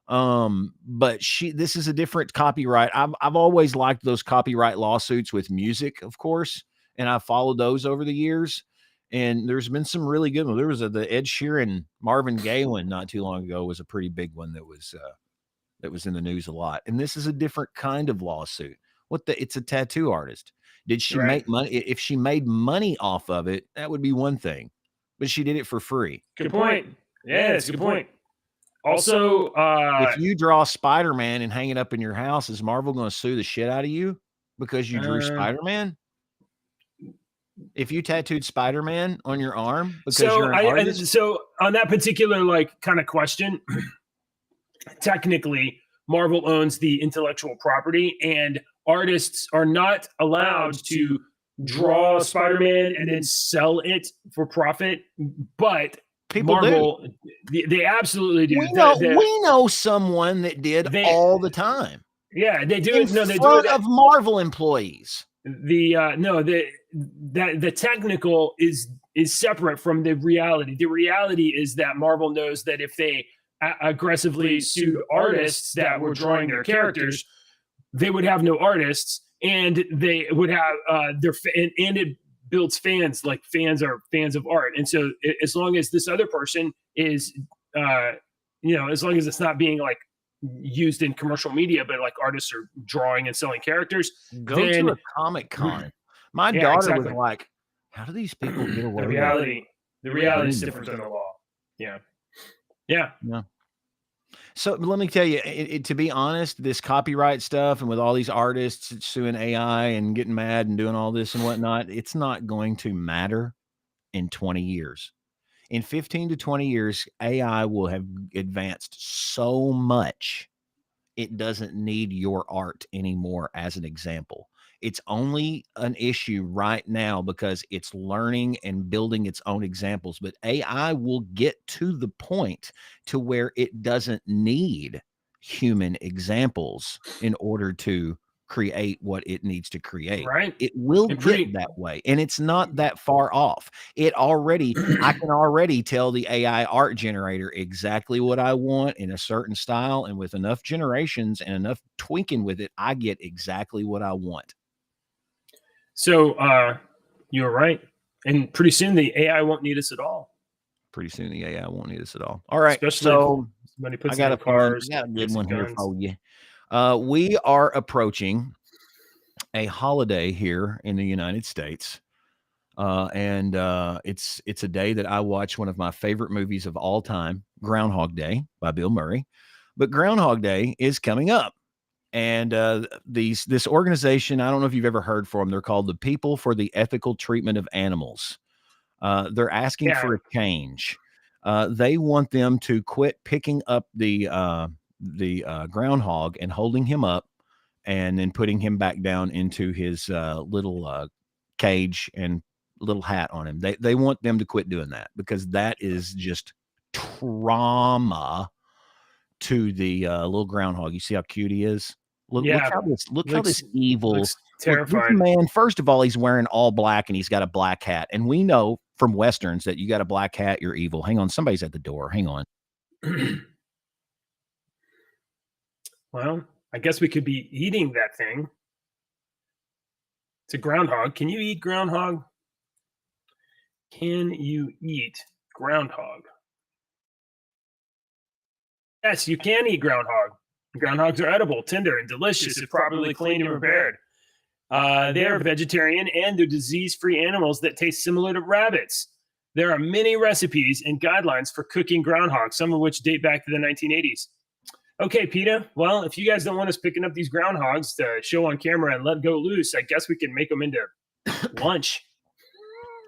But this is a different copyright. I've always liked those copyright lawsuits with music, of course, and I followed those over the years. And there's been some really good ones. There was the Ed Sheeran, Marvin Gaye one not too long ago was a pretty big one that was in the news a lot. And this is a different kind of lawsuit. It's a tattoo artist. Did she make money? If she made money off of it, that would be one thing. But she did it for free. Good point. Yeah, that's a good point. Also, if you draw Spider-Man and hang it up in your house, is Marvel going to sue the shit out of you because you drew Spider-Man? If you tattooed Spider-Man on your arm because you're an artist? So on that particular kind of question, technically Marvel owns the intellectual property, and artists are not allowed to draw Spider-Man and then sell it for profit. But people Marvel, they absolutely do. We know someone that did all the time. Yeah, they do. In front of Marvel employees. The technical is separate from the reality. The reality is that Marvel knows that if they aggressively sued artists that were drawing their characters, they would have no artists, and they would have and it builds fans. Like fans are fans of art, and so as long as this other person is, as long as it's not being like used in commercial media, but like artists are drawing and selling characters. Go to a Comic Con. My daughter was like, "How do these people get away?" The reality is different than the law. Yeah. So let me tell you, to be honest, this copyright stuff and with all these artists suing AI and getting mad and doing all this and whatnot, it's not going to matter in 20 years. In 15 to 20 years, AI will have advanced so much, it doesn't need your art anymore as an example. It's only an issue right now because it's learning and building its own examples. But AI will get to the point to where it doesn't need human examples in order to create what it needs to create. Right. It will get that way. And it's not that far off. I can already tell the AI art generator exactly what I want in a certain style. And with enough generations and enough tweaking with it, I get exactly what I want. So you're right. And pretty soon the AI won't need us at all. All right. Especially so I got a good one here for you. We are approaching a holiday here in the United States. And it's a day that I watch one of my favorite movies of all time, Groundhog Day by Bill Murray. But Groundhog Day is coming up. And this organization, I don't know if you've ever heard from them. They're called the People for the Ethical Treatment of Animals. They're asking for a change. They want them to quit picking up the groundhog and holding him up and then putting him back down into his little cage and little hat on him. They want them to quit doing that because that is just trauma to the little groundhog. You see how cute he is? Look how this evil, terrifying man. First of all, he's wearing all black and he's got a black hat. And we know from Westerns that you got a black hat, you're evil. Hang on. Somebody's at the door. Hang on. Well, I guess we could be eating that thing. It's a groundhog. Can you eat groundhog? Can you eat groundhog? Yes, you can eat groundhog. Groundhogs are edible, tender, and delicious if properly cleaned and prepared. They are vegetarian and they're disease-free animals that taste similar to rabbits. There are many recipes and guidelines for cooking groundhogs, some of which date back to the 1980s. Okay, PETA, well, if you guys don't want us picking up these groundhogs to show on camera and let go loose, I guess we can make them into lunch.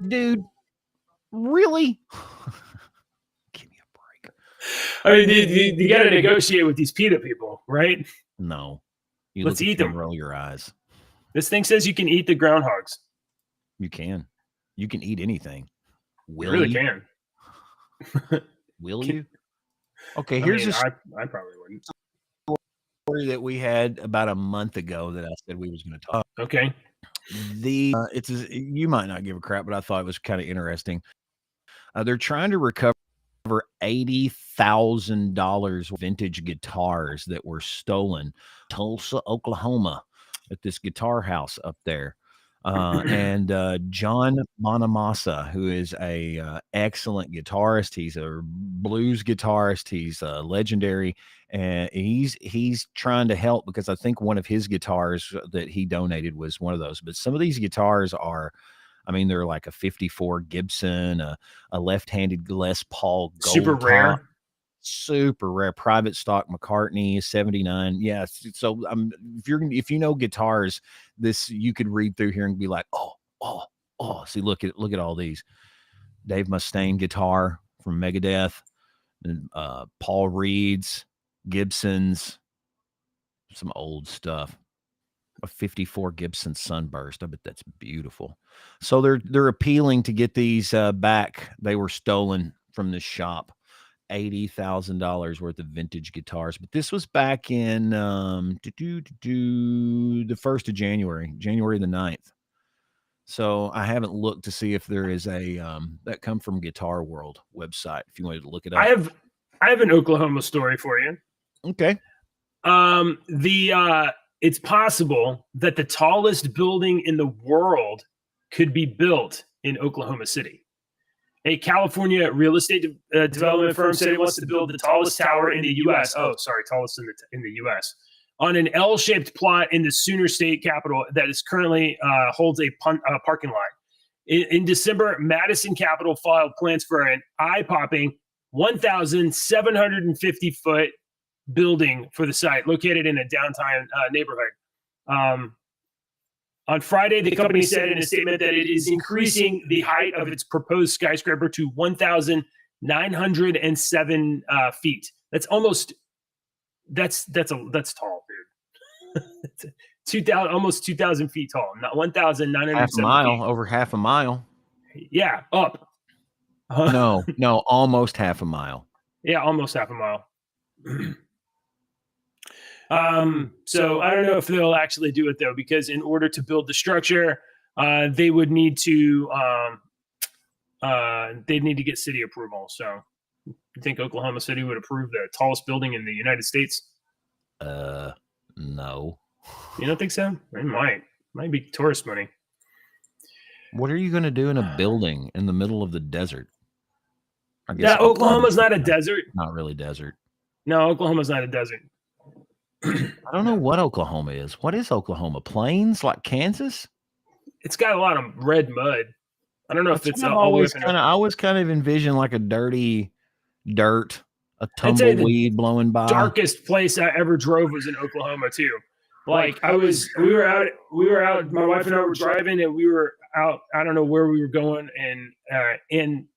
Dude, really? Give me a break. I mean, you got to negotiate with these PETA people, right? No. You Let's look at eat them. them. Roll your eyes. This thing says you can eat the groundhogs. You can. You can eat anything. Will You really you? can. Will you? Okay, I here's mean, a I probably wouldn't. story that we had about a month ago that I said we was going to talk. Okay. You might not give a crap, but I thought it was kind of interesting. They're trying to recover $80,000 vintage guitars that were stolen, Tulsa, Oklahoma, at this guitar house up there. And John Bonamassa, who is a excellent guitarist, he's a blues guitarist, he's legendary, and he's trying to help because I think one of his guitars that he donated was one of those. But some of these guitars are, I mean, they're like a 54 Gibson, a left-handed Les Paul gold Super top, rare. super rare, private stock McCartney 79. Yeah, so if you know guitars, this you could read through here and be like, oh. See, look at all these. Dave Mustaine guitar from Megadeth, and Paul Reed's, Gibson's, some old stuff. A 54 Gibson Sunburst. I bet that's beautiful. So they're appealing to get these back. They were stolen from this shop. $80,000 worth of vintage guitars. But this was back in the 1st of January the 9th. So I haven't looked to see if there is a that come from Guitar World website if you wanted to look it up. I have an Oklahoma story for you. Okay. It's possible that the tallest building in the world could be built in Oklahoma City. A California real estate development firm said it wants to build the tallest tower in the U.S. Tallest in the U.S. on an L-shaped plot in the Sooner State Capitol that is currently holds a parking lot. In December, Madison Capital filed plans for an eye-popping 1,750-foot building for the site located in a downtown neighborhood. On Friday, the company said in a statement that it is increasing the height of its proposed skyscraper to 1,907 feet. That's tall, dude. Almost 2,000 feet tall. Not 1,907 half a mile, feet. over half a mile. Yeah, up. No, almost half a mile. Yeah, almost half a mile. So I don't know if they'll actually do it though, because in order to build the structure, they would need to they'd need to get city approval. So you think Oklahoma City would approve the tallest building in the United States? No. You don't think so? It might be tourist money. What are you going to do in a building in the middle of the desert? I guess Yeah, Oklahoma's not a desert. Not really desert. No, Oklahoma's not a desert. I don't know what Oklahoma is. What is Oklahoma? Plains like Kansas? It's got a lot of red mud. I don't know if it's all the way always up kind of. I always kind of envision like a dirty dirt, a I'd say the tumbleweed blowing by. darkest place I ever drove was in Oklahoma too. Like we were out. My wife and I were driving, and we were out. I don't know where we were going, and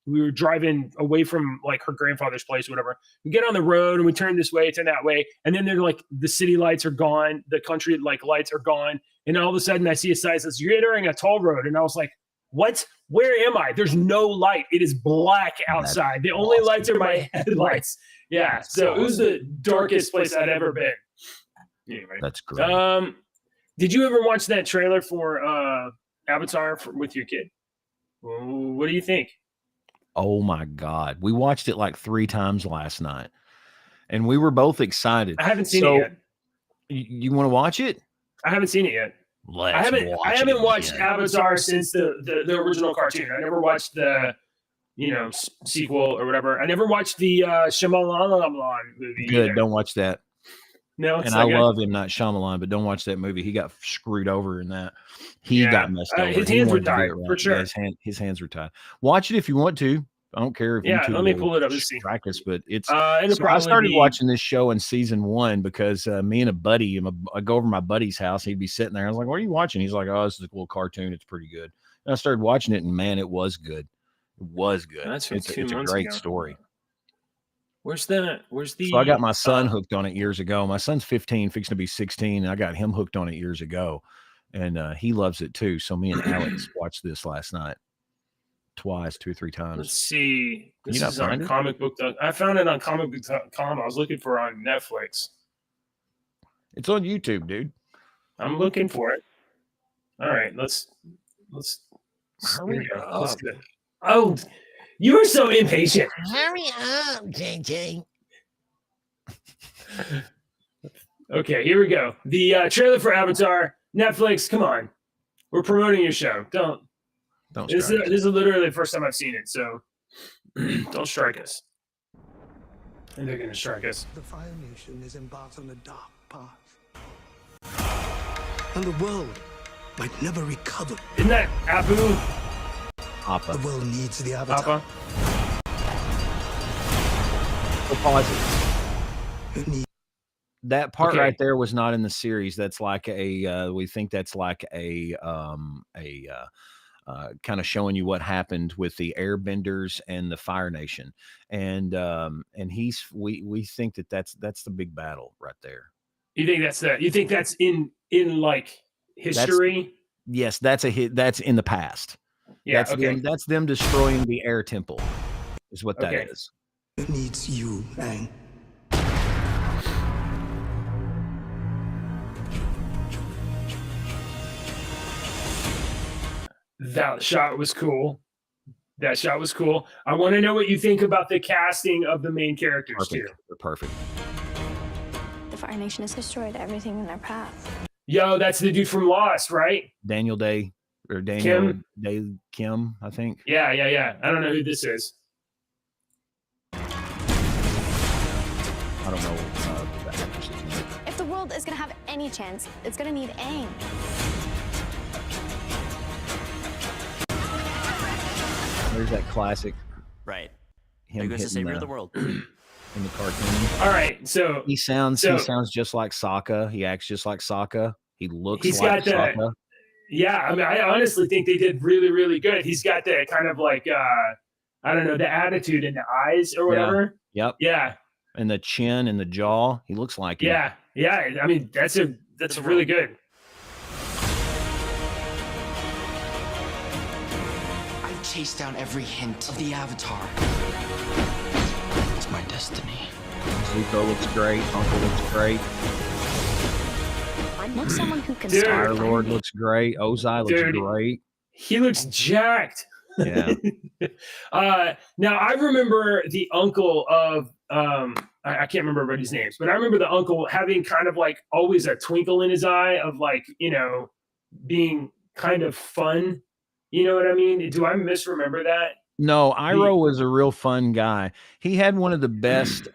we were driving away from like her grandfather's place, or whatever. We get on the road and we turn this way, turn that way, and then they're like the city lights are gone, the country like lights are gone, and all of a sudden I see a sign that says you're entering a toll road, and I was like, what? Where am I? There's no light. It is black outside. The only lights are my headlights. Yeah. So it was the darkest place I'd ever been. Anyway, That's great. Did you ever watch that trailer for Avatar with your kid? What do you think? Oh my God. We watched it like 3 times last night and we were both excited. I haven't seen it yet. You want to watch it? I haven't seen it yet. I haven't watched Avatar since the original cartoon. I never watched the sequel or whatever. I never watched the Shyamalan movie. Good. Either. Don't watch that. No, it's And not I good? love M. Night Shyamalan, but don't watch that movie. He got screwed over in that. He Yeah. got messed over. His He hands were wanted to do tied, it for sure. Yeah, his hands were tied. Watch it if you want to. I don't care if Yeah, YouTube let me will pull it up. Let's see. strike us, but it's. It'll So I probably started be watching this show in season 1 because me and a buddy, I go over to my buddy's house. He'd be sitting there. I was like, "What are you watching?" He's like, "Oh, this is a little cartoon. It's pretty good." And I started watching it, and man, it was good. It was good. That's from It's 2 a months great ago. story. Where's the So I got my son hooked on it years ago. My son's 15, fixing to be 16, and I got him hooked on it years ago, and he loves it too. So me and Alex watched this last night twice, 2 or 3 times. Let's see. This not is on find it? comic book. I found it on comicbook.com. I was looking for it on Netflix. It's on YouTube, dude. I'm looking for it. All right, let's Hurry here we go. up. Let's go. Oh, you are so impatient. Hurry up, JJ. Okay, here we go. The trailer for Avatar, Netflix. Come on, we're promoting your show. Don't. This strike us. is literally the first time I've seen it, so don't strike us. And they're gonna strike us. The Fire Nation is embarked on a dark path. And the world might never recover. Isn't that Apu? Appa. The world needs the Avatar. Appa? Pause it. It needs That part Okay. right there was not in the series. That's like a we think that's like a kind of showing you what happened with the Airbenders and the Fire Nation, and we think that's the big battle right there. You think that's that? You think that's in like history? Yes, that's a hit. That's in the past. Yeah. That's Okay. that's them destroying the Air Temple, is what that Okay. is. It needs you, Aang. That shot was cool. That shot was cool. I want to know what you think about the casting of the main characters too. Perfect. The Fire Nation has destroyed everything in their path. Yo, that's the dude from Lost, right? Daniel Day or Daniel Kim? Day Kim, I think. Yeah. I don't know who this is. I don't know the actress's name. If the world is going to have any chance, it's going to need Aang. There's that classic. Right. Him There goes the hitting savior of the world. in the cartoon. All right, so He sounds So- just like Sokka. He acts just like Sokka. He looks He's like got that- Sokka. yeah, I mean, I honestly think they did really, really good. He's got that kind of like I don't know, the attitude in the eyes or whatever. Yep. Yeah, And the chin and the jaw. He looks like him. yeah. I mean, that's really good. I chased down every hint of the Avatar. It's my destiny. Zuko looks great. Uncle looks great. Look, someone who can Dude. start. Fire Lord looks great. Ozai looks Dude. great. He looks jacked. Yeah. Now I remember the uncle of I can't remember everybody's names, but I remember the uncle having kind of like always a twinkle in his eye of like, you know, being kind of fun. You know what I mean? Do I misremember that? No, Iroh was a real fun guy. He had one of the best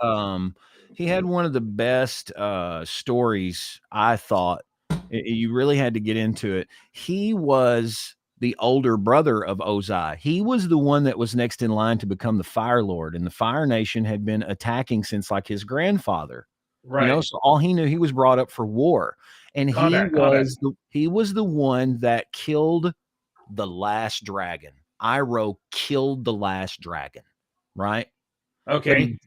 stories, I thought. You really had to get into it. He was the older brother of Ozai. He was the one that was next in line to become the Fire Lord, and the Fire Nation had been attacking since like his grandfather. Right. You know, so all he knew, he was brought up for war, and Combat. he was the one that killed the last dragon. Iroh killed the last dragon, right? But Okay.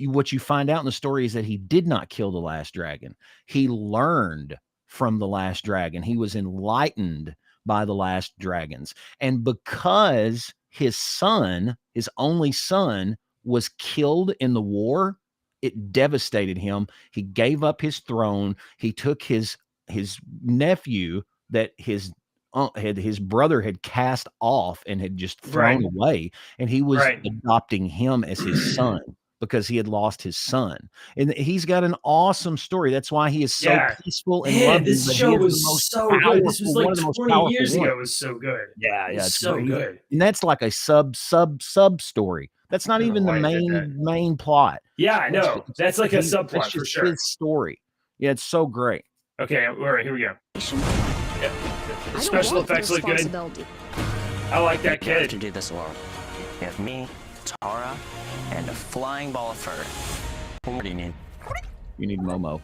what you find out in the story is that he did not kill the last dragon. He learned from the last dragon. He was enlightened by the last dragons. And because his son, his only son, was killed in the war, it devastated him. He gave up his throne. He took his nephew that his brother had cast off and had just thrown away, and he was adopting him as his son because he had lost his son. And he's got an awesome story. That's why he is so peaceful and Man, loving. this but he show is the was most so good. This was powerful- one like of the most 20 powerful years ago. ones. It was so good. Yeah, It's so great. good. And that's like a sub story. That's not I don't even know the why I did that. main plot. Yeah, I know. That's like a That's subplot for just sure. his story. Yeah, it's so great. Okay, all right, here we go. Yeah. The special effects look good. I like that You have kid. to do this alone. You have me, Tara, and a flying ball of fur. What more do you need? You need Momo.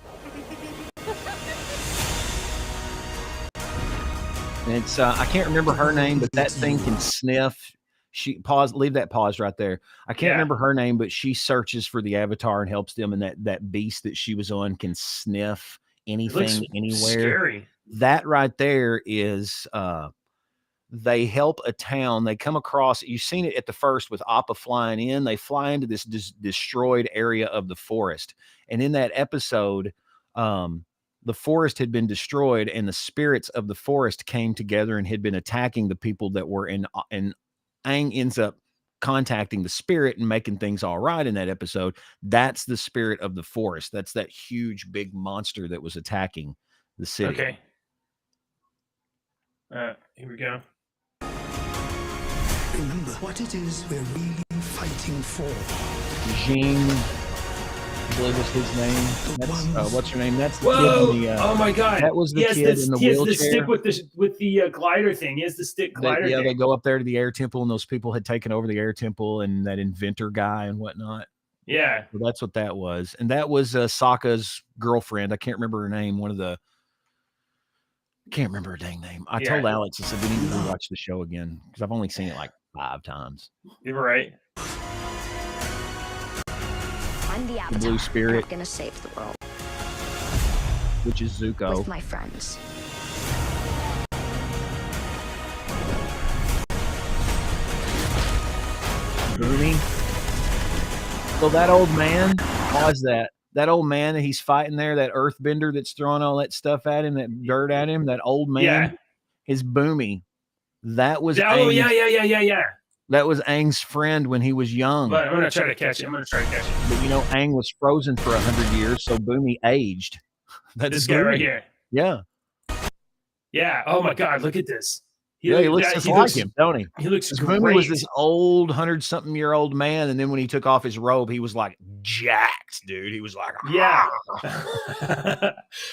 And it's I can't remember her name, but that thing can sniff. She leave that pause right there. I can't remember her name, but she searches for the Avatar and helps them, and that beast that she was on can sniff anything anywhere. Scary. That right there is they help a town. They come across, you've seen it at the first with Appa flying in. They fly into this destroyed area of the forest. And in that episode, the forest had been destroyed, and the spirits of the forest came together and had been attacking the people that were in. And Aang ends up contacting the spirit and making things all right in that episode. That's the spirit of the forest. That's that huge, big monster that was attacking the city. Okay. Here we go. Remember what it is we're really fighting for. Jean, I believe was his name. That's, what's her name? That's the Whoa! kid in the, Oh my God! that was the kid in the he has wheelchair. the stick with the glider thing. He has the stick glider. They thing. go up there to the air temple, and those people had taken over the air temple, and that inventor guy and whatnot. Yeah. So that's what that was, and that was Sokka's girlfriend. I can't remember her name. Can't remember her dang name. I told Alex, I said we need to rewatch the show again because I've only seen it like 5 times. You're right. I'm the Avatar. The Blue Spirit. I'm gonna save the world Which is Zuko. with my friends. Boomy. So that old man, pause that. That old man that he's fighting there, that earthbender that's throwing all that stuff at him, that dirt at him, that old man, is Boomy. That was yeah. That was Aang's friend when he was young. But I'm gonna try to catch it. But you know, Aang was frozen for 100 years, so Boomy aged. That's this guy right here. Yeah. Yeah. Oh my God! Look at this. He looks just like him, don't he? He looks great. Boomy was this old 100-something-year-old man, and then when he took off his robe, he was like jacked, dude. He was like, yeah.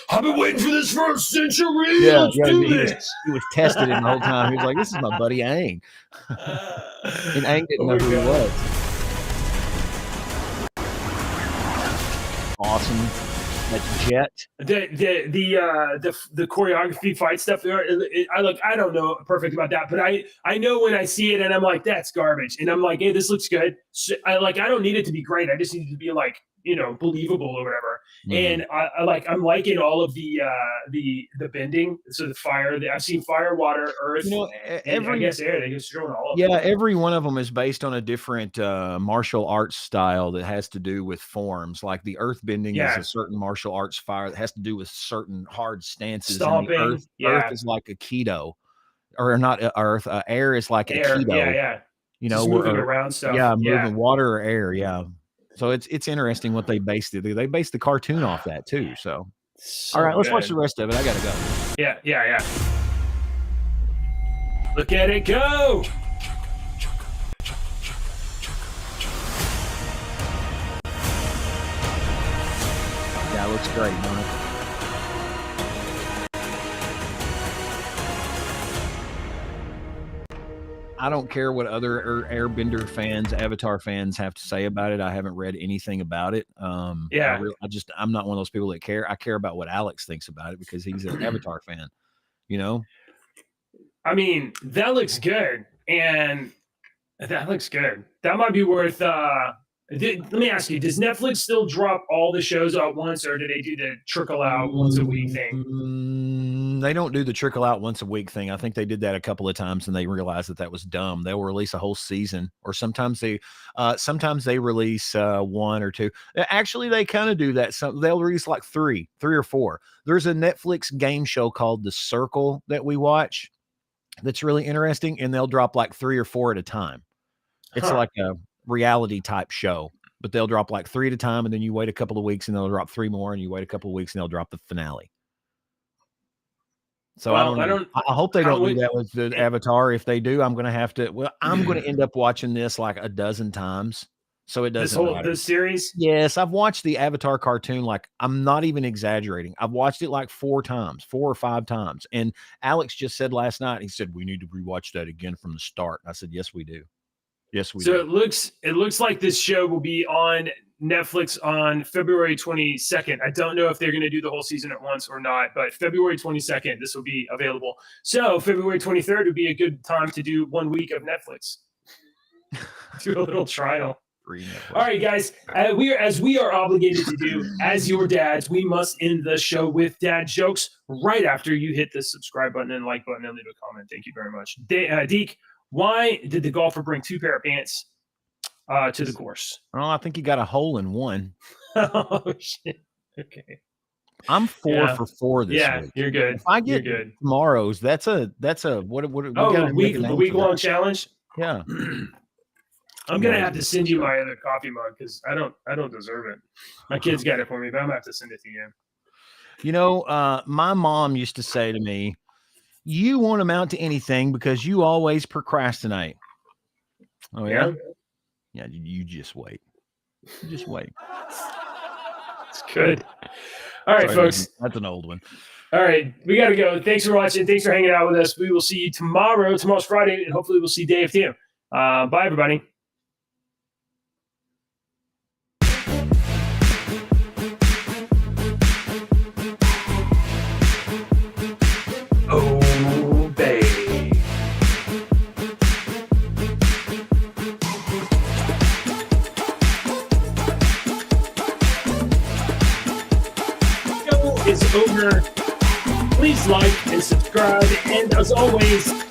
I've been waiting for this for a century. Yeah, Let's do he this. was tested him the whole time. He was like, "This is my buddy Aang," and Aang didn't know who he was. Awesome. That's Jet. The choreography fight stuff. I don't know perfect about that, but I know when I see it and I'm like, that's garbage, and I'm like, hey, this looks good. So I don't need it to be great. I just need it to be like, believable or whatever. Mm-hmm. And I'm liking all of the bending. So the fire. I've seen fire, water, earth. I guess air. They just throw all of them. Yeah, every one of them is based on a different martial arts style that has to do with forms. Like the earth bending is a certain martial arts fire that has to do with certain hard stances. Stomping. And the earth is like a keto, or not earth. Air is like a keto. Yeah. Just moving around stuff. Yeah, moving water or air. Yeah. So it's interesting what they based it. They based the cartoon off that too. So all right, let's watch the rest of it. I gotta go. Yeah. Look at it go. Yeah, it looks great, don't it? I don't care what other Airbender fans, Avatar fans have to say about it. I haven't read anything about it. I'm not one of those people that care. I care about what Alex thinks about it because he's an Avatar fan. I mean, that looks good, and that looks good. That might be worth. Let me ask you: does Netflix still drop all the shows at once, or do they do the trickle out once a week thing? They don't do the trickle out once a week thing. I think they did that a couple of times, and they realized that was dumb. They'll release a whole season, or sometimes they release 1 or 2. Actually, they kind of do that. They'll release like 3 or 4. There's a Netflix game show called The Circle that we watch. That's really interesting, and they'll drop like 3 or 4 at a time. It's like a reality type show, but they'll drop like 3 at a time, and then you wait a couple of weeks and they'll drop 3 more, and you wait a couple of weeks and they'll drop the finale. So I hope they don't do that with the Avatar. If they do, I'm going to end up watching this like a dozen times So it doesn't matter. This series? Yes, I've watched the Avatar cartoon. Like, I'm not even exaggerating. I've watched it like 4 or 5 times. And Alex just said last night, he said, we need to rewatch that again from the start. I said, yes, we do. Yes, we do. So it looks like this show will be on Netflix on February 22nd. I don't know if they're going to do the whole season at once or not, but February 22nd, this will be available. So February 23rd would be a good time to do 1 week of Netflix. Do a little trial. All right, guys. We are obligated to do as your dads, we must end the show with dad jokes right after you hit the subscribe button and like button and leave a comment. Thank you very much. Deke, why did the golfer bring 2 pair of pants to the course? Oh, I think he got a hole in one. Oh shit. Okay. I'm 4 for 4 this week. You're good. If I get tomorrow's, that's a what a week long challenge. Yeah. I'm gonna have to send you my other coffee mug because I don't deserve it. My kids got it for me, but I'm gonna have to send it to you. You know, my mom used to say to me, "You won't amount to anything because you always procrastinate." Oh yeah, yeah. You just wait. You just wait. It's good. All right, folks. That's an old one. All right, we got to go. Thanks for watching. Thanks for hanging out with us. We will see you tomorrow. Tomorrow's Friday, and hopefully we'll see Dave too. Bye, everybody. Is over. Please like and subscribe, and as always,